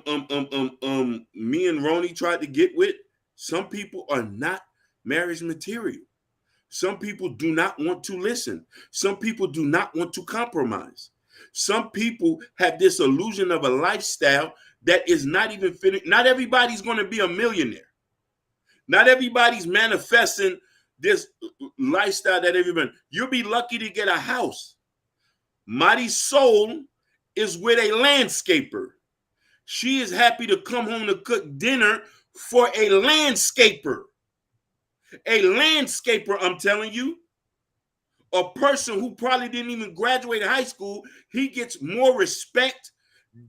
Speaker 2: Roni tried to get with. Some people are not marriage material. Some people do not want to listen. Some people do not want to compromise. Some people have this illusion of a lifestyle that is not even fitting. Not everybody's going to be a millionaire. Not everybody's manifesting this lifestyle that everybody. You'll be lucky to get a house. Marisol is with a landscaper. She is happy to come home to cook dinner for a landscaper. A landscaper, I'm telling you, a person who probably didn't even graduate high school, he gets more respect,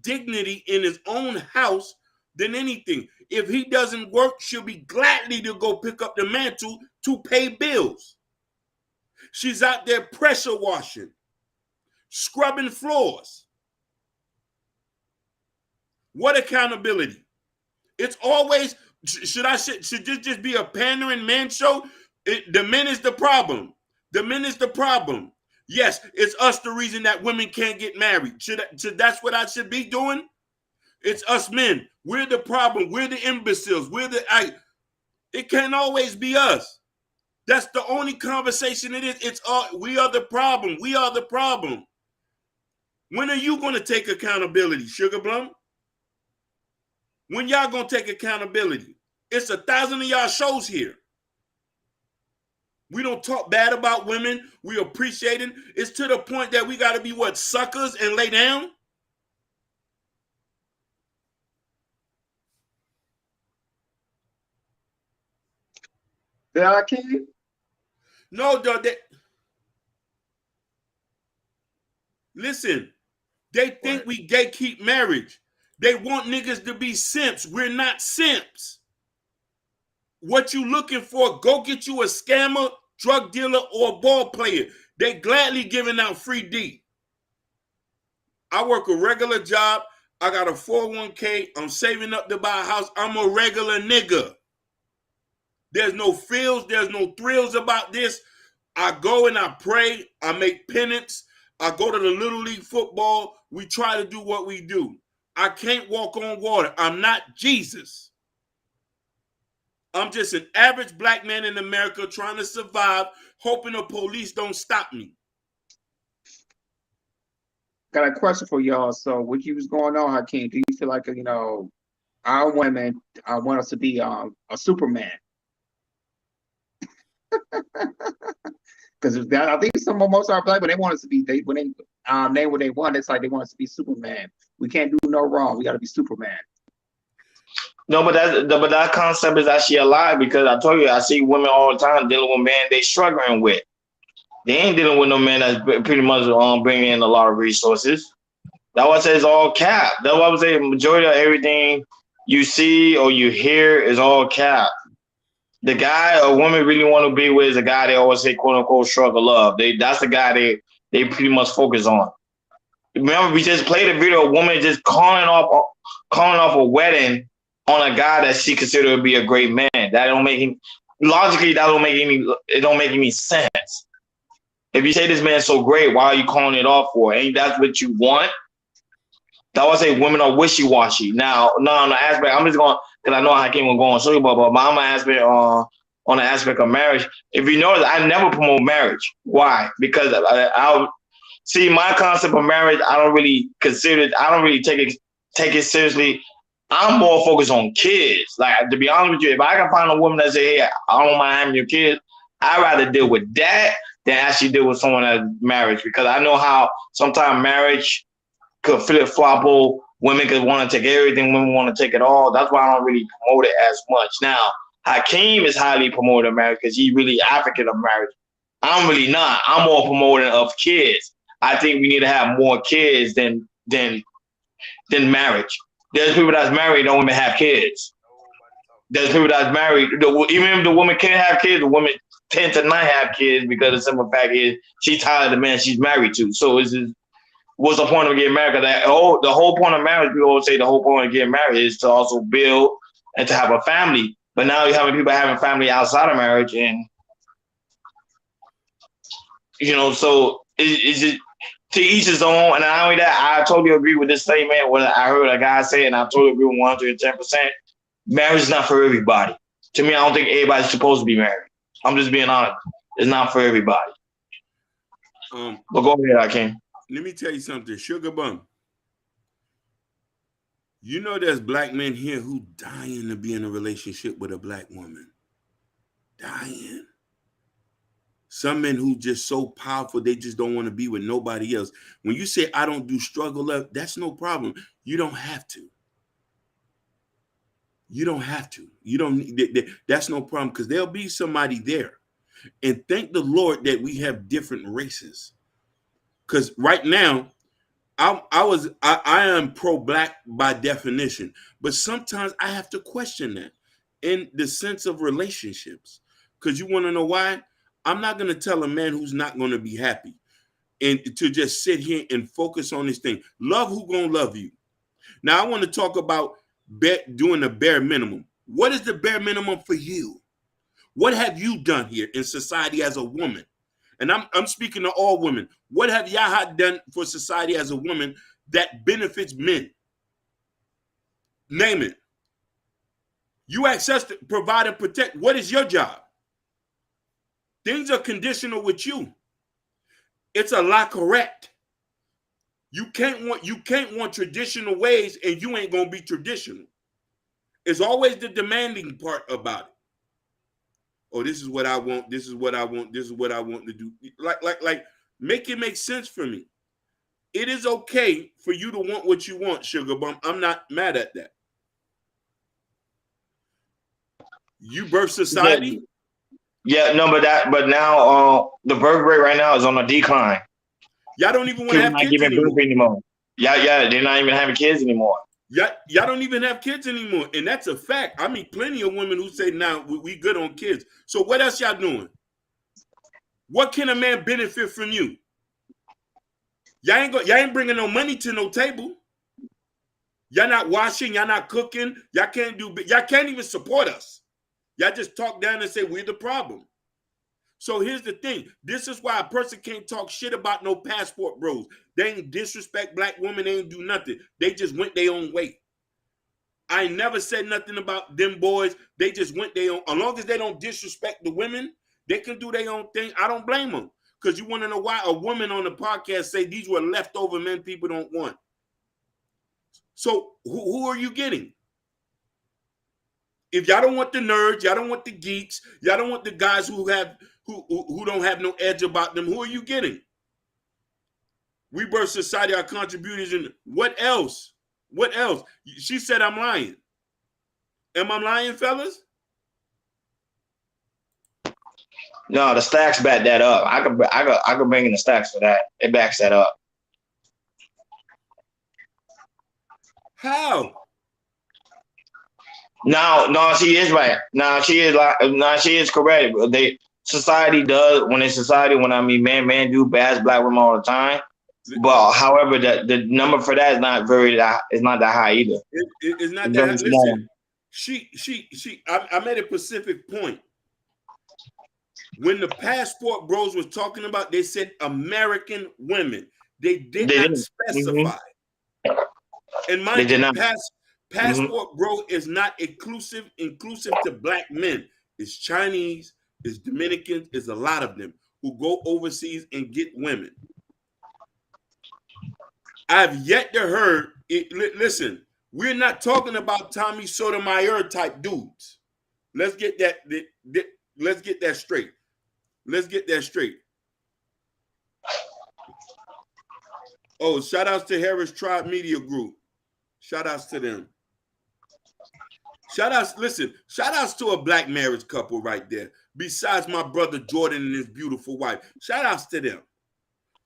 Speaker 2: dignity in his own house than anything. If he doesn't work, she'll be gladly to go pick up the mantle to pay bills. She's out there pressure washing, scrubbing floors. What accountability? It's always, should this just be a pandering man show? The men is the problem. The men is the problem. Yes, it's us the reason that women can't get married. That's what I should be doing? It's us men. We're the problem. We're the imbeciles. It can't always be us. That's the only conversation it is. We are the problem. We are the problem. When are you going to take accountability, Sugar Plum? When y'all going to take accountability? It's 1,000 of y'all shows here. We don't talk bad about women. We appreciate it. It's to the point that we got to be what, suckers and lay down?
Speaker 3: Yeah, I can't.
Speaker 2: No, dog. Listen, they think we gatekeep marriage. They want niggas to be simps. We're not simps. What you looking for, go get you a scammer, drug dealer, or a ball player. They gladly giving out free D. I work a regular job. I got a 401k. I'm saving up to buy a house. I'm a regular nigga. There's no feels. There's no thrills about this. I go and I pray. I make penance. I go to the Little League football. We try to do what we do. I can't walk on water. I'm not Jesus. I'm just an average black man in America trying to survive, hoping the police don't stop me.
Speaker 3: Got a question for y'all. So, what you was going on, Hakeem? Do you feel like our women want us to be a Superman? Because I think most of our black, but they want us to be when they name what they want. It's like they want us to be Superman. We can't do no wrong. We got to be Superman.
Speaker 1: No, but that concept is actually a lie, because I told you, I see women all the time dealing with men they struggling with. They ain't dealing with no man that's pretty much bringing in a lot of resources. That's why I say it's all cap. That's why I would say the majority of everything you see or you hear is all cap. The guy a woman really want to be with is a guy they always say, quote unquote, struggle love. That's the guy they pretty much focus on. Remember, we just played a video of a woman just calling off a wedding on a guy that she considered to be a great man. That don't make him logically. It don't make any sense. If you say this man's so great, why are you calling it off for? Ain't that what you want? That would say women are wishy-washy. Now, on the aspect, I'm just going, because I know how I came and go on show you about, but I'm an aspect on the aspect of marriage. If you notice, I never promote marriage. Why? Because I see my concept of marriage. I don't really consider it. I don't really take it seriously. I'm more focused on kids. Like, to be honest with you, if I can find a woman that say, hey, I don't mind having your kids, I'd rather deal with that than actually deal with someone that's marriage, because I know how sometimes marriage could flip-flop. Women could want to take everything, women want to take it all. That's why I don't really promote it as much. Now, Hakeem is highly promoted of marriage because he's really advocate of marriage. I'm really not. I'm more promoting of kids. I think we need to have more kids than marriage. There's people that's married don't even have kids. There's people that's married, even if the woman can't have kids, the woman tend to not have kids because the simple fact is she's tired of the man she's married to. So what's the point of getting married? Because the whole point of marriage, we always say the whole point of getting married is to also build and to have a family. But now you're having people having family outside of marriage, and so it's just to each his own. And not only that, I totally agree with this statement. What I heard a guy say, and I totally agree with 110%. Marriage is not for everybody. To me, I don't think everybody's supposed to be married. I'm just being honest. It's not for everybody. But go ahead, Hakeem.
Speaker 2: Let me tell you something, Sugar Bum. You know there's black men here who dying to be in a relationship with a black woman. Dying. Some men who just so powerful, they just don't want to be with nobody else. When you say, I don't do struggle love, that's no problem. You don't have to. You don't have to. You don't. That's no problem, because there'll be somebody there. And thank the Lord that we have different races. Because right now, I am pro-black by definition, but sometimes I have to question that in the sense of relationships. Because you want to know why? I'm not going to tell a man who's not going to be happy and to just sit here and focus on this thing. Love who gonna love you. Now I want to talk about doing the bare minimum. What is the bare minimum for you? What have you done here in society as a woman? And I'm speaking to all women. What have Yaha done for society as a woman that benefits men? Name it. You ask us to provide and protect. What is your job? Things are conditional with you. It's a lot correct. You can't want traditional ways, and you ain't gonna be traditional. It's always the demanding part about it. Oh, this is what I want. This is what I want. This is what I want to do. Like, make it make sense for me. It is okay for you to want what you want, Sugar Bum. I'm not mad at that. You birth society.
Speaker 1: Yeah, no, but now the birth rate right now is on a decline.
Speaker 2: Y'all don't even want to have kids anymore.
Speaker 1: Yeah, they're not even having kids anymore.
Speaker 2: Y'all don't even have kids anymore, and that's a fact. I mean, plenty of women who say, "Now we good on kids." So what else y'all doing? What can a man benefit from you? Y'all ain't bringing no money to no table. Y'all not washing. Y'all not cooking. Y'all can't even support us. Y'all just talk down and say we're the problem. So here's the thing. This is why a person can't talk shit about no passport bros. They ain't disrespect black women. They ain't do nothing. They just went their own way. I never said nothing about them boys. They just went their own. As long as they don't disrespect the women, they can do their own thing. I don't blame them. Because you want to know why a woman on the podcast say these were leftover men people don't want. So who are you getting? If y'all don't want the nerds, y'all don't want the geeks, y'all don't want the guys who don't have no edge about them, who are you getting? We Birth Society, our contributors, and what else? What else? She said I'm lying. Am I lying, fellas?
Speaker 1: No, the stacks back that up. I could bring in the stacks for that. It backs that up.
Speaker 2: How?
Speaker 1: No, she is right. No, she is correct. Society does when I mean man do bash black women all the time. But however, the number for that is not that high either.
Speaker 2: It's not that high. Listen, I made a specific point. When the passport bros was talking about, they said American women. They did not specify. And mind you, passport bro is not inclusive to black men. It's Chinese, it's Dominicans, it's a lot of them who go overseas and get women. I've yet to heard it. Listen, we're not talking about Tommy Sotomayor type dudes. Let's get that straight. Let's get that straight. Oh, shout outs to Harris Tribe Media Group. Shout outs to them. Shout outs to a black marriage couple right there. Besides my brother Jordan and his beautiful wife. Shout outs to them.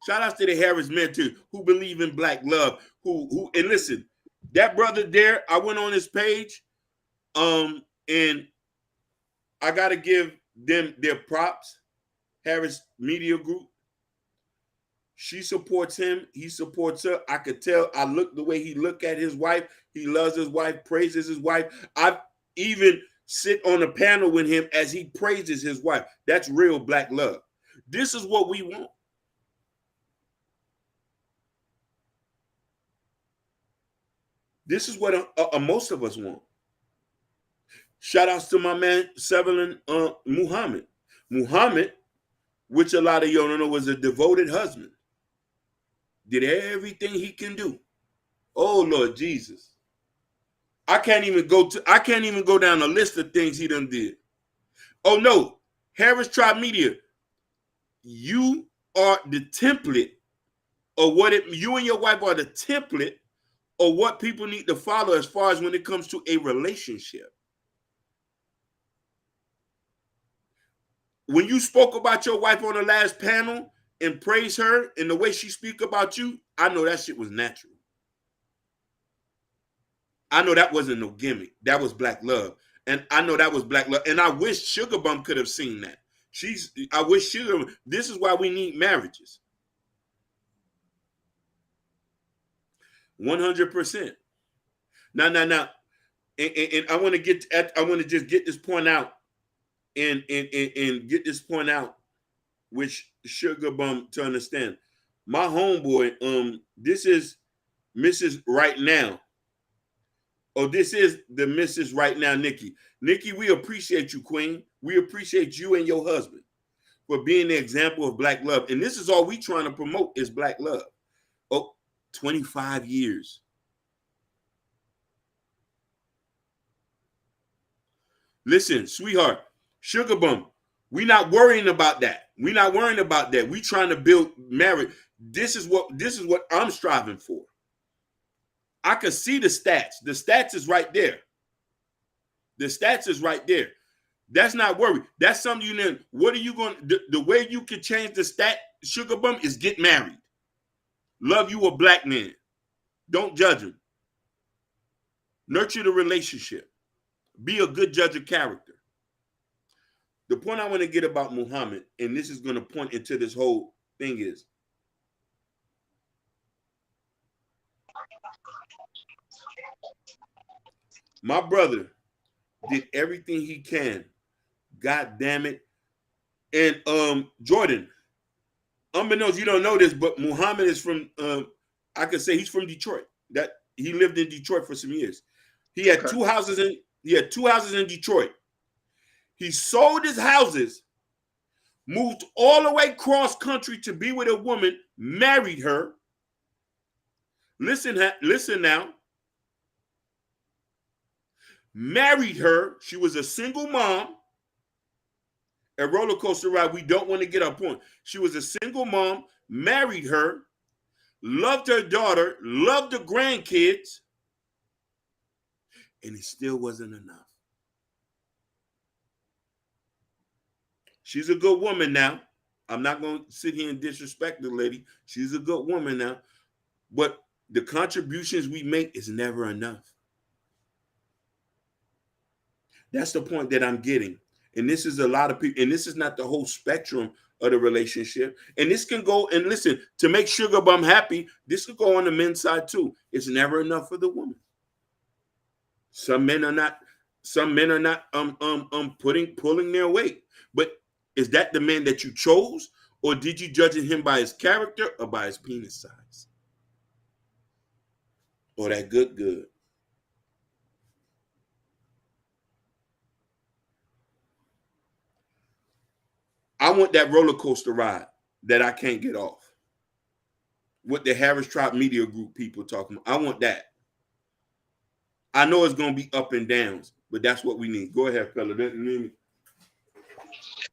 Speaker 2: Shout outs to the Harris men too, who believe in black love. And listen, that brother there, I went on his page, and I gotta give them their props. Harris Media Group. She supports him. He supports her. I could tell. I look the way he look at his wife. He loves his wife, praises his wife. I've even sit on a panel with him as he praises his wife. That's real black love. This is what we want. This is what most of us want. Shout outs to my man, Sevelin Muhammad. Muhammad, which a lot of y'all don't know, was a devoted husband. Did everything he can do. Oh, Lord Jesus. I can't even go down a list of things he done did. Oh, no. Harris Tribe Media, you are the template of you and your wife are the template of what people need to follow as far as when it comes to a relationship. When you spoke about your wife on the last panel and praised her and the way she speak about you, I know that shit was natural. I know that wasn't no gimmick. That was black love. And I know that was black love. And I wish Sugar Bum could have seen that. This is why we need marriages. 100%. Now. And I want to just get this point out. And get this point out, which Sugar Bum to understand. My homeboy, this is Mrs. Right Now. Oh, this is the Mrs. Right Now, Nikki. Nikki, we appreciate you, Queen. We appreciate you and your husband for being the example of black love. And this is all we trying to promote is black love. Oh, 25 years. Listen, sweetheart, Sugar Bum, we're not worrying about that. We're not worrying about that. We're trying to build marriage. This is what I'm striving for. I could see the stats. The stats is right there. The stats is right there. That's not worry. That's something you know. What are you going to, the way you can change the stat, Sugar Bum, is get married. Love you a black man. Don't judge him. Nurture the relationship. Be a good judge of character. The point I want to get about Muhammad, and this is going to point into this whole thing, is my brother did everything he can. God damn it. And Jordan, unbeknownst, you don't know this, but Muhammad is from I could say he's from Detroit. That he lived in Detroit for some years. He had two houses in Detroit. He sold his houses, moved all the way cross country to be with a woman, married her. Listen now. Married her. She was a single mom. A roller coaster ride. We don't want to get our point. She was a single mom, married her, loved her daughter, loved the grandkids, and it still wasn't enough. She's a good woman now. I'm not going to sit here and disrespect the lady. She's a good woman now. But the contributions we make is never enough. That's the point that I'm getting. And this is a lot of people, and this is not the whole spectrum of the relationship. And this can go, and listen, to make Sugar Bum happy, this could go on the men's side too. It's never enough for the woman. Some men are not pulling their weight. But is that the man that you chose, or did you judge him by his character or by his penis size? Or that good? I want that roller coaster ride that I can't get off. What the Harris Tribe Media Group people talking about. I want that. I know it's going to be up and downs, but that's what we need. Go ahead, fella.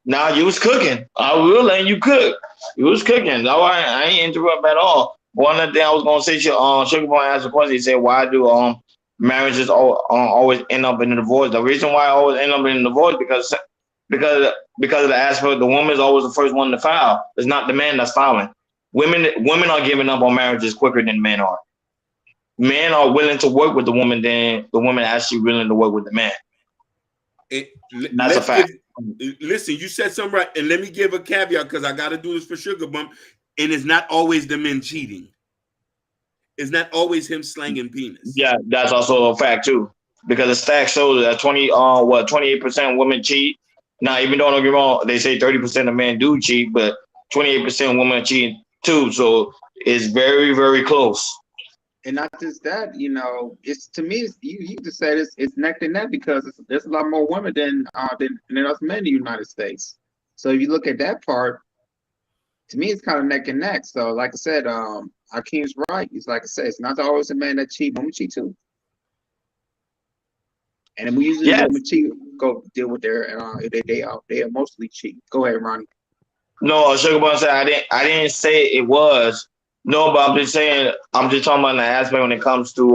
Speaker 1: Now you was cooking. I will let you cook. You was cooking. No, I ain't interrupt at all. One of the things I was going to say, Sugar Boy asked a question. He said, why do marriages always end up in a divorce? The reason why I always end up in a divorce because of the aspect, the woman is always the first one to file. It's not the man that's filing. Women are giving up on marriages quicker than men are. Men are willing to work with the woman than the woman actually willing to work with the man. That's a fact.
Speaker 2: Listen, you said something right, and let me give a caveat because I got to do this for Sugar Bump. And it's not always the men cheating. It's not always him slanging penis.
Speaker 1: Yeah, that's also a fact too. Because the stats show that 28% women cheat. Now, even though, don't get me wrong, they say 30% of men do cheat, but 28% of women cheat too. So it's very, very close.
Speaker 3: And not just that, it's, to me, you just said it's neck and neck because there's a lot more women than us men in the United States. So if you look at that part, to me, it's kind of neck and neck. So like I said, Akeem's right. He's like I said, it's not always a man that cheat. Women cheat too. And we usually women cheat, go deal with their they mostly cheat. Go ahead, Ronnie.
Speaker 1: No, Sugar Bun said I didn't say it was. No, but I'm just saying, I'm just talking about the aspect when it comes to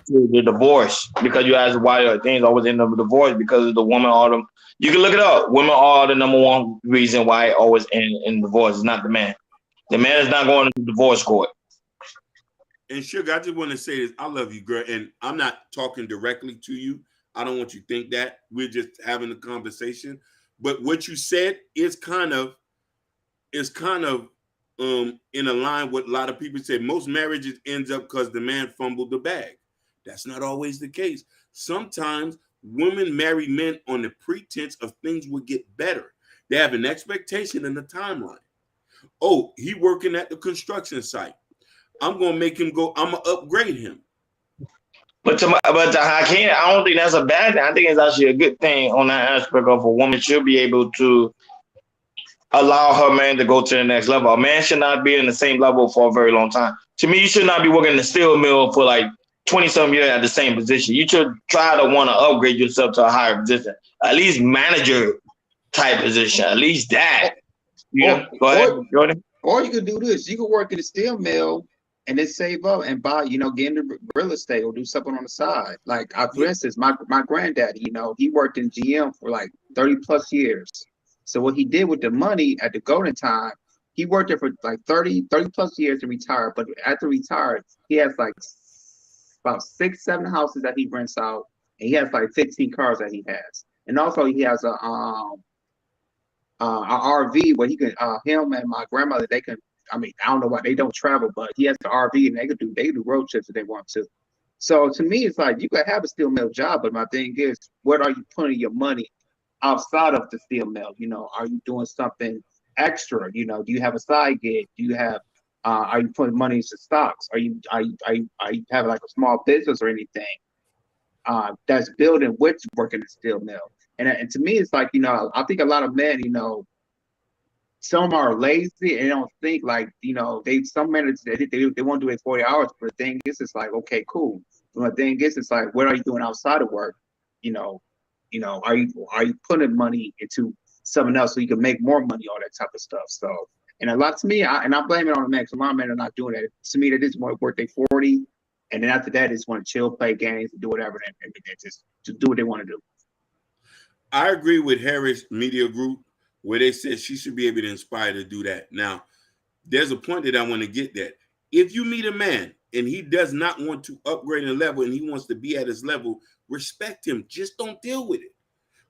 Speaker 1: the divorce, because you asked why things always end up with divorce because of the woman. You can look it up. Women are the number one reason why it always ends in divorce. It's not the man. The man is not going to divorce court.
Speaker 2: And Sugar, I just want to say this. I love you, girl. And I'm not talking directly to you. I don't want you to think that. We're just having a conversation. But what you said is kind of in a line with a lot of people say. Most marriages ends up because the man fumbled the bag. That's not always the case. Sometimes women marry men on the pretense of things will get better. They have an expectation and a timeline. Oh, he working at the construction site. I'm gonna make him go. I'm gonna upgrade him.
Speaker 1: But to Hakeem, I don't think that's a bad thing. I think it's actually a good thing on that aspect of a woman should be able to allow her man to go to the next level. A man should not be in the same level for a very long time. To me, you should not be working in the steel mill for like 20-some years at the same position. You should try to want to upgrade yourself to a higher position, at least manager type position, at least that. Go ahead, Jordan.
Speaker 3: Or you could do this. You could work in the steel mill and then save up and buy, get into real estate or do something on the side. Like, for instance, my granddaddy, he worked in GM for like 30 plus years. So what he did with the money at the golden time, he worked there for like 30 plus years and retired. But after retired, he has like about 6-7 houses that he rents out. And he has like 15 cars that he has. And also he has a RV where he can, him and my grandmother, they can, I don't know why they don't travel, but he has the RV and they can do road trips if they want to. So to me, it's like you could have a steel mill job, but my thing is, what are you putting your money outside of the steel mill? You know, are you doing something extra? You know, do you have a side gig? Do you have are you putting money into stocks? Are you having like a small business or anything that's building with working in the steel mill? And to me, it's like, you know, I think a lot of men, you know, some are lazy and don't think like, you know, some men they want to do it 40 hours, but the thing is, it's like, okay, cool. But the thing is, it's like, what are you doing outside of work? You know, are you putting money into something else so you can make more money, all that type of stuff? So, and a lot to me, I blame it on the men, because a lot of men are not doing that. To me, they just want to work their 40, and then after that, they just want to chill, play games, and do whatever, and just to do what they want to do.
Speaker 2: I agree with Harris Media Group, where they said she should be able to inspire to do that. Now, there's a point that I want to get that. If you meet a man and he does not want to upgrade a level and he wants to be at his level, respect him. Just don't deal with it.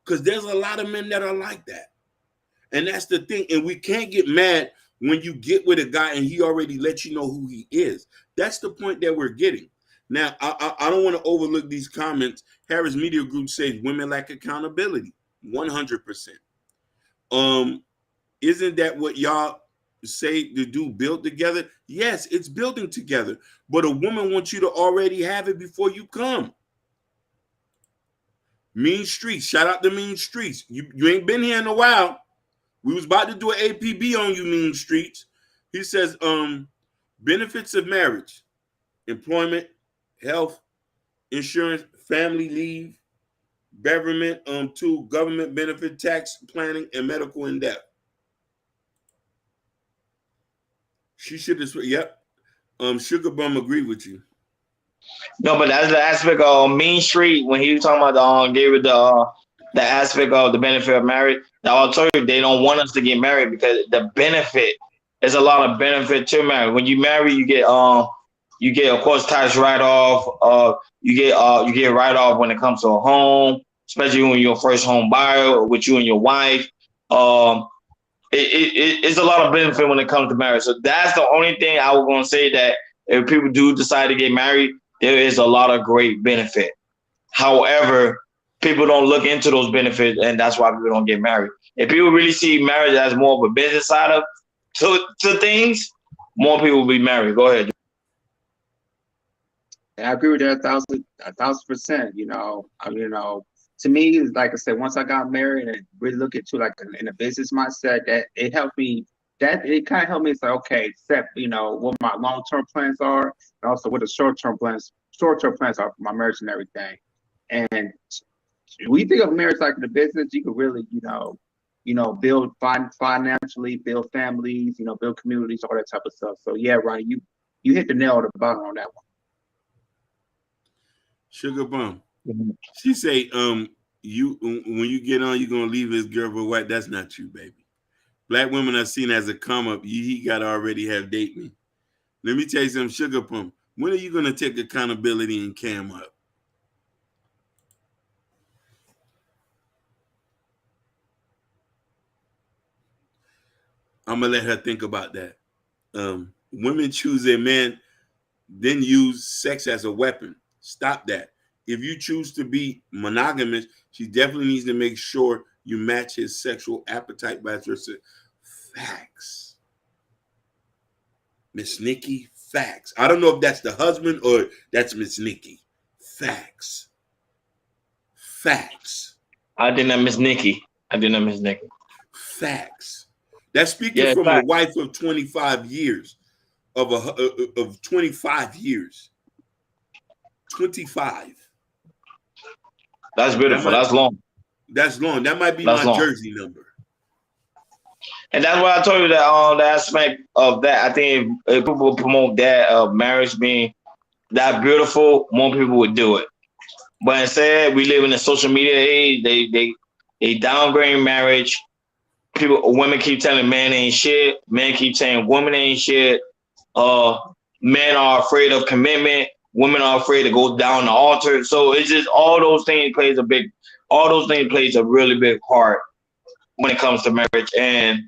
Speaker 2: Because there's a lot of men that are like that. And that's the thing. And we can't get mad when you get with a guy and he already let you know who he is. That's the point that we're getting. Now, I don't want to overlook these comments. Harris Media Group says women lack accountability. 100%. Isn't that what y'all say to do, build together? Yes, it's building together. But a woman wants you to already have it before you come. Mean Streets. Shout out to Mean Streets. You ain't been here in a while. We was about to do an APB on you, Mean Streets. He says, benefits of marriage, employment, health, insurance, family leave, betterment, government benefit, tax planning, and medical in depth. She should have, yep. Sugar Bum agreed with you.
Speaker 1: No, but that's the aspect of Mean Street when he was talking about gave it the aspect of the benefit of marriage. Now I'll tell you, they don't want us to get married because the benefit, there's a lot of benefit to marriage. When you marry, you get of course tax write-off. You get write-off when it comes to a home, especially when you're a first home buyer with you and your wife. It's a lot of benefit when it comes to marriage. So that's the only thing I was going to say, that if people do decide to get married, there is a lot of great benefit. However, people don't look into those benefits, and that's why people don't get married. If people really see marriage as more of a business side of to things, more people will be married. Go ahead.
Speaker 3: I agree with that 1,000%. You know, to me, like I said, once I got married and really look into like in a business mindset, that it helped me. That it kind of helped me say, okay, set, you know, what my long-term plans are, and also what the short-term plans are for my marriage and everything. And when you think of marriage like the business, you could really, build financially, build families, build communities, all that type of stuff. So yeah, Ronnie, you hit the nail on the bottom on that one.
Speaker 2: Sugar Bum. She say, when you get on, you're gonna leave his girl for what? That's not you, baby. Black women are seen as a come up. He got to already have date me. Let me tell you something, Sugar Plum. When are you going to take accountability and cam up? I'm going to let her think about that. Women choose their man, then use sex as a weapon. Stop that. If you choose to be monogamous, she definitely needs to make sure you match his sexual appetite by yourself. Facts. Miss Nikki, facts. I don't know if that's the husband or that's Miss Nikki. Facts. Facts.
Speaker 1: I didn't Miss Nikki.
Speaker 2: Facts. That's speaking from a wife of 25 years. Of 25 years. 25.
Speaker 1: That's beautiful. That's long.
Speaker 2: That's long. That might be my jersey number.
Speaker 1: And that's why I told you that the aspect of that, I think if people promote that of marriage being that beautiful, more people would do it. But instead, we live in a social media age. They downgrade marriage. Women keep telling men ain't shit. Men keep saying women ain't shit. Men are afraid of commitment. Women are afraid to go down the altar. So it's just all those things plays a really big part when it comes to marriage. And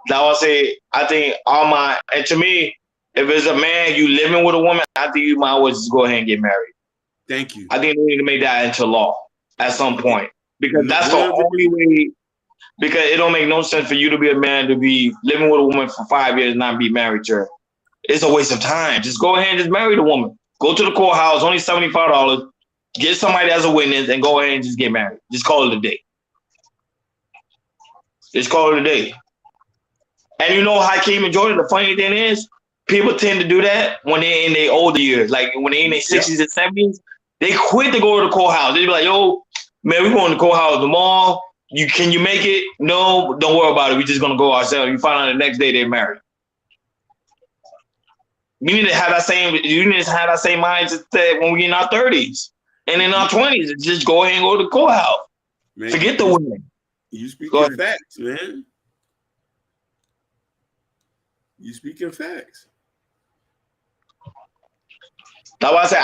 Speaker 1: that I say, I think and to me, if it's a man you living with a woman, I think you might as well just go ahead and get married.
Speaker 2: Thank you.
Speaker 1: I think we need to make that into law at some point. because that's the
Speaker 2: 100%.
Speaker 1: only way. Because it don't make no sense for you to be a man to be living with a woman for 5 years and not be married to her. It's a waste of time. Just go ahead and just marry the woman. Go to the courthouse, only $75. Get somebody as a witness and go ahead and just get married. Just call it a day. Just call it a day. And you know, Hakeem and Jordan, the funny thing is, people tend to do that when they're in their older years. Like when they're in their 60s and 70s, they quit to go to the courthouse. They be like, yo, man, we're going to the courthouse tomorrow. Can you make it? No, don't worry about it. We're just going to go ourselves. You find out the next day they're married. You need to have that same mindset when we're in our 30s and in our 20s. Just go ahead and go to the courthouse.
Speaker 2: Man,
Speaker 1: Forget the women.
Speaker 2: You speaking facts, man. You speaking facts.
Speaker 1: That's why I say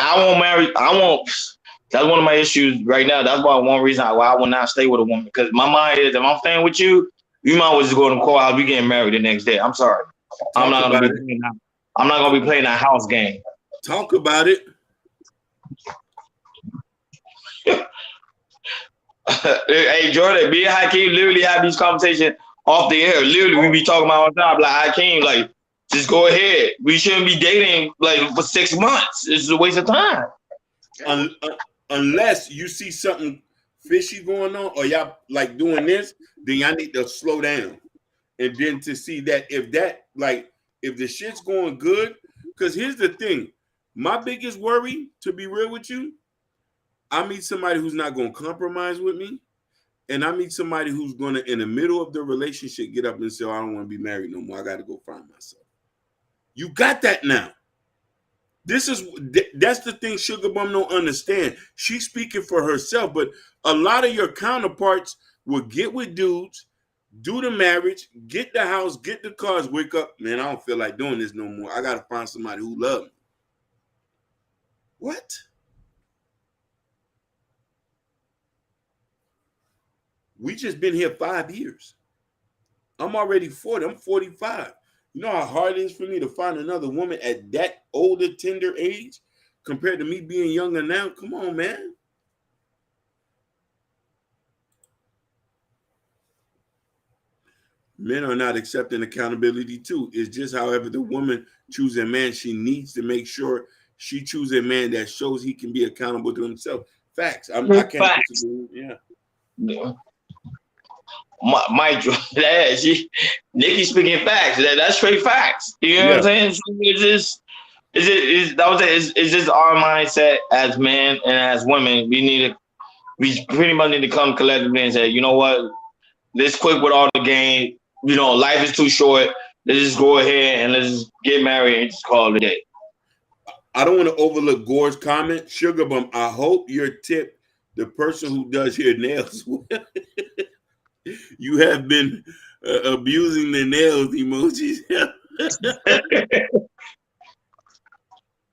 Speaker 1: that's one of my issues right now. That's one reason why I will not stay with a woman. Because my mind is, if I'm staying with you, you might as well just go to the courthouse. We getting married the next day. I'm sorry. I'm not gonna be playing that house game.
Speaker 2: Talk about it.
Speaker 1: Hey Jordan, me and Hakeem literally have these conversations off the air. Literally, we be talking about all the time. Like Hakeem, like, just go ahead. We shouldn't be dating like for 6 months. It's a waste of time.
Speaker 2: Unless you see something fishy going on, or y'all like doing this, then y'all need to slow down. And then to see that if the shit's going good, because here's the thing. My biggest worry, to be real with you, I meet somebody who's not going to compromise with me, and I meet somebody who's going to, in the middle of the relationship, get up and say, oh, I don't want to be married no more. I got to go find myself. You got that now. That's the thing Sugar Bum don't understand. She's speaking for herself, but a lot of your counterparts will get with dudes, do the marriage, get the house, get the cars, wake up, man, I don't feel like doing this no more. I got to find somebody who loves me. What? We just been here 5 years. I'm already 40. I'm 45. You know how hard it is for me to find another woman at that older, tender age compared to me being younger now? Come on, man. Men are not accepting accountability too. It's just however the woman chooses a man, she needs to make sure she chooses a man that shows he can be accountable to himself. Facts. I can't.
Speaker 1: Facts.
Speaker 2: Yeah.
Speaker 1: Nikki speaking facts. That's straight facts. You know what I'm saying? So it's just our mindset as men and as women. We pretty much need to come collectively and say, you know what? Let's quit with all the game. You know, life is too short. Let's just go ahead and let's just get married and just call it a day.
Speaker 2: I don't want to overlook Gore's comment. Sugar Bum, I hope your tip, the person who does your nails, you have been abusing the nails emojis.
Speaker 3: Yeah,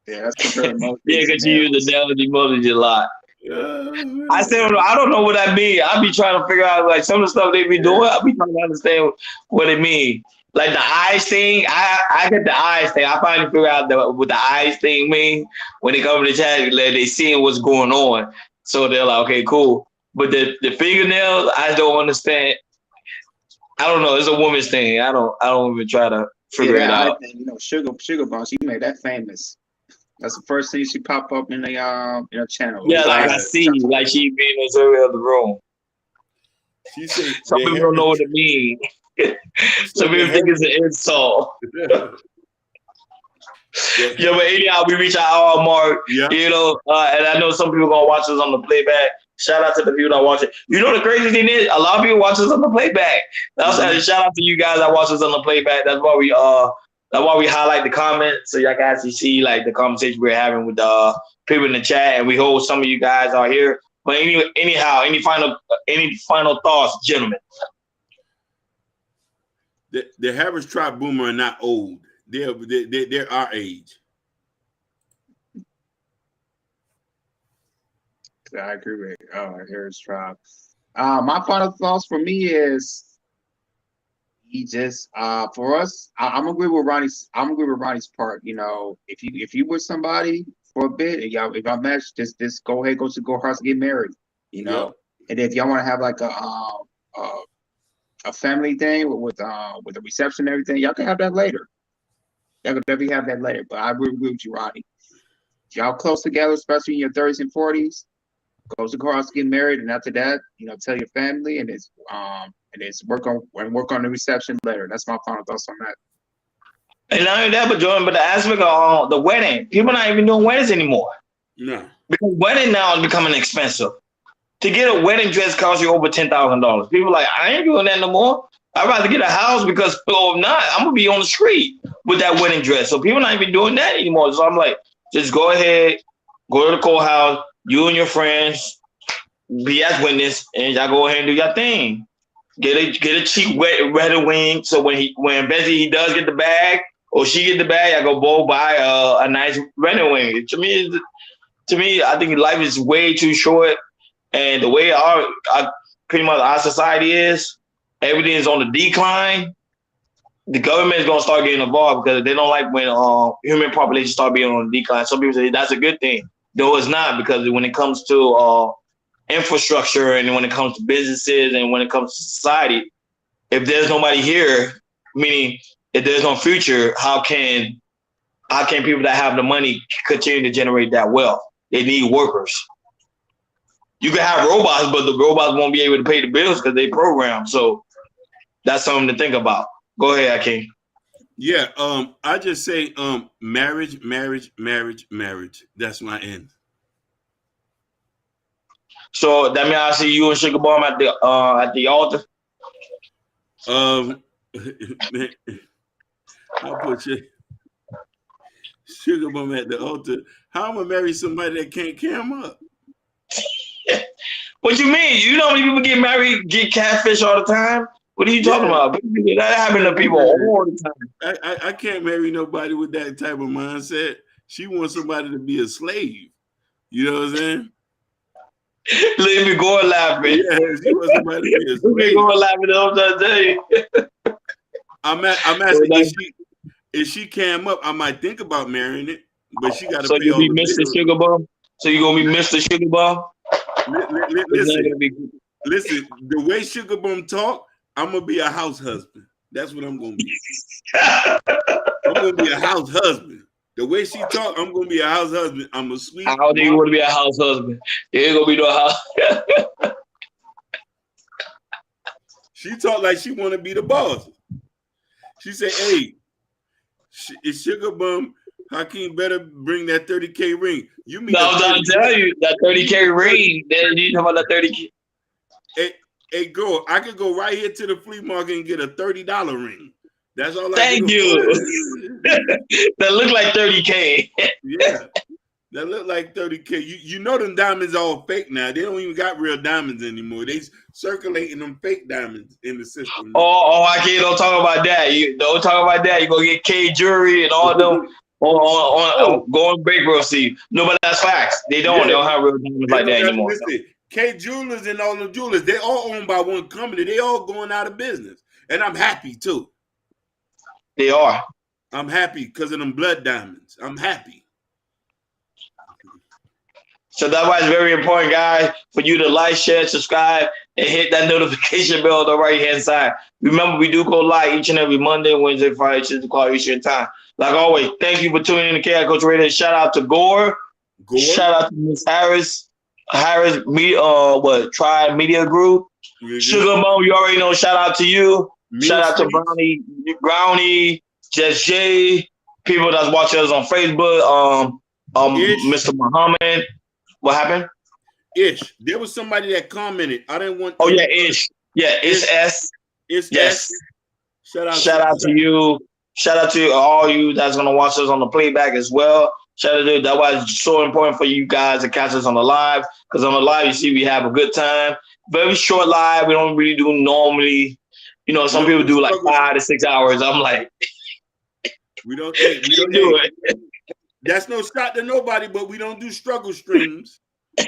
Speaker 3: that's for sure.
Speaker 1: Yeah, because you use the nails emoji a lot. I don't know what that means. I be trying to figure out like some of the stuff they be doing. I be trying to understand what it means. Like the eyes thing, I get the eyes thing. I finally figure out what the eyes thing mean when they come to the chat. Like, they seeing what's going on, so they're like, okay, cool. But the fingernails, I don't understand. I don't know. It's a woman's thing. I don't even try to figure it out.
Speaker 3: You know, Sugar Bum, she made that famous. That's the first thing she popped up in the channel.
Speaker 1: Yeah, like I see, like she being in the other room.
Speaker 2: She said,
Speaker 1: some people don't know what it means. Some people think it's an insult. Yeah, but anyhow, we reach our hour mark. Yeah. You know, and I know some people gonna watch us on the playback. Shout out to the people that watch it. You know the crazy thing is, a lot of people watch us on the playback. Shout out to you guys that watch us on the playback. That's why we highlight the comments so y'all can actually see like the conversation we're having with the people in the chat, and we hope some of you guys are here. But anyhow, any final thoughts, gentlemen?
Speaker 2: The Harris Tribe Boomer are not old. They're our age.
Speaker 3: I agree with Harris Tribe. My final thoughts for me is he just for us. I'm agree with Ronnie's. I'm agree with Ronnie's part. You know, if you with somebody for a bit, if y'all match, just go ahead, go to Go Hearts, get married. You know, And if y'all want to have like a family thing with a reception and everything, y'all can have that later. Y'all can definitely have that later. But I agree with you, Rodney. If y'all close together, especially in your 30s and 40s, close across, get married, and after that, tell your family, and it's work on the reception later. That's my final thoughts on that.
Speaker 1: And not only that, but Jordan, but the aspect of the wedding, people not even doing weddings anymore.
Speaker 2: No.
Speaker 1: Because wedding now is becoming expensive. To get a wedding dress costs you over $10,000. People are like, I ain't doing that no more. I'd rather get a house because if not, I'm gonna be on the street with that wedding dress. So people not even doing that anymore. So I'm like, just go ahead, go to the courthouse, you and your friends, be as witness, and y'all go ahead and do your thing. Get a cheap wedding wing. So when Bessie he does get the bag or she get the bag, I go both buy a nice wedding wing. To me, I think life is way too short, and the way pretty much our society is, everything is on the decline. The government is gonna start getting involved because they don't like when human population start being on the decline. Some people say that's a good thing, though it's not, because when it comes to infrastructure and when it comes to businesses and when it comes to society, if there's nobody here, meaning if there's no future, how can people that have the money continue to generate that wealth? They need workers. You can have robots, but the robots won't be able to pay the bills because they programmed. So that's something to think about. Go ahead, Akeem.
Speaker 2: Yeah, I just say marriage. That's my end.
Speaker 1: So that means I see you and Sugar Bomb at the altar.
Speaker 2: I'll put Sugar Bomb at the altar. How am I marry somebody that can't cam up?
Speaker 1: What you mean? You know how many people get married, get catfish all the time? What are you talking about? That happens to people all the time.
Speaker 2: I can't marry nobody with that type of mindset. She wants somebody to be a slave. You know what I'm saying?
Speaker 1: Leave me going laughing.
Speaker 2: Yeah, she wants somebody to be a slave.
Speaker 1: Leave me going laughing all the day.
Speaker 2: I'm asking, if she cam up, I might think about marrying it, but she got to pay all the bills.
Speaker 1: Mr. Sugar Bomb? So you gonna be Mr. Sugar Bomb?
Speaker 2: Listen, the way Sugar Bomb talk, I'm gonna be a house husband. That's what I'm gonna be. I'm gonna be a house husband. The way she talk, I'm gonna be a house husband. I'm a sweet.
Speaker 1: How do you want to be a house husband? You ain't gonna be no house.
Speaker 2: She talk like she want to be the boss. She say, "Hey, it's Sugar Bomb. Hakeem better bring that 30K ring." You mean?
Speaker 1: No, I'm trying to tell you that 30K ring. Then you talking about that 30K?
Speaker 2: Hey, girl, I could go right here to the flea market and get a $30 ring. That's all.
Speaker 1: Thank you. That look like 30K.
Speaker 2: Yeah, that look like 30K. You know them diamonds all fake now. They don't even got real diamonds anymore. They circulating them fake diamonds in the system.
Speaker 1: Oh, I can't. Don't talk about that. You don't talk about that. You go get K jewelry and all them on going bankruptcy. No, but that's facts. They don't. Yeah. They don't have real diamonds like that anymore.
Speaker 2: Listen, K Jewelers and all the jewelers, they all owned by one company. They all going out of business, and I'm happy too.
Speaker 1: They are.
Speaker 2: I'm happy because of them blood diamonds. I'm happy.
Speaker 1: So that's why it's very important, guys, for you to like, share, subscribe, and hit that notification bell on the right-hand side. Remember, we do go live each and every Monday, Wednesday, Friday, 6 o'clock Eastern Time. Like always, thank you for tuning in to Chaos Coach Radio. Shout out to Gore. Shout out to Miss Harris Tribe Media Group. Sugar Bomb, you already know. Shout out to you. Shout out to Brownie, Just Jay, people that's watching us on Facebook. Mr. Muhammad. What happened?
Speaker 2: Ish. There was somebody that commented. I didn't want.
Speaker 1: Oh yeah, Ish. Yeah, Ish S.
Speaker 2: It's
Speaker 1: yes.
Speaker 2: S.
Speaker 1: Shout out to you. Shout out to all you that's gonna watch us on the playback as well. Shout out to you. That's why it's so important for you guys to catch us on the live, because on the live you see we have a good time. Very short live. We don't really do normally. You know, some people do like 5 to 6 hours. I'm like,
Speaker 2: we don't do it. That's no shot to nobody, but we don't do struggle streams. We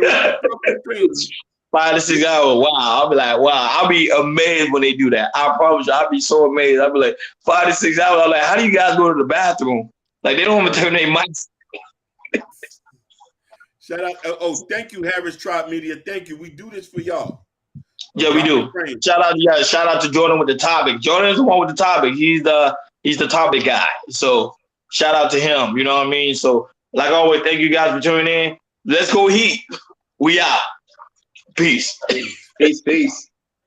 Speaker 2: don't do struggle streams.
Speaker 1: 5 to 6 hours. Wow. I'll be like, wow. I'll be amazed when they do that. I promise you, I'll be so amazed. I'll be like, 5 to 6 hours. I'm like, how do you guys go to the bathroom? Like, they don't even turn their mics.
Speaker 2: Shout out. Oh, thank you, Harris Tribe Media. Thank you. We do this for y'all.
Speaker 1: Yeah, we do. Shout out to Jordan with the topic. Jordan is the one with the topic. He's the topic guy. So shout out to him. You know what I mean? So like always, thank you guys for tuning in. Let's go Heat. We out. Peace.
Speaker 3: Peace.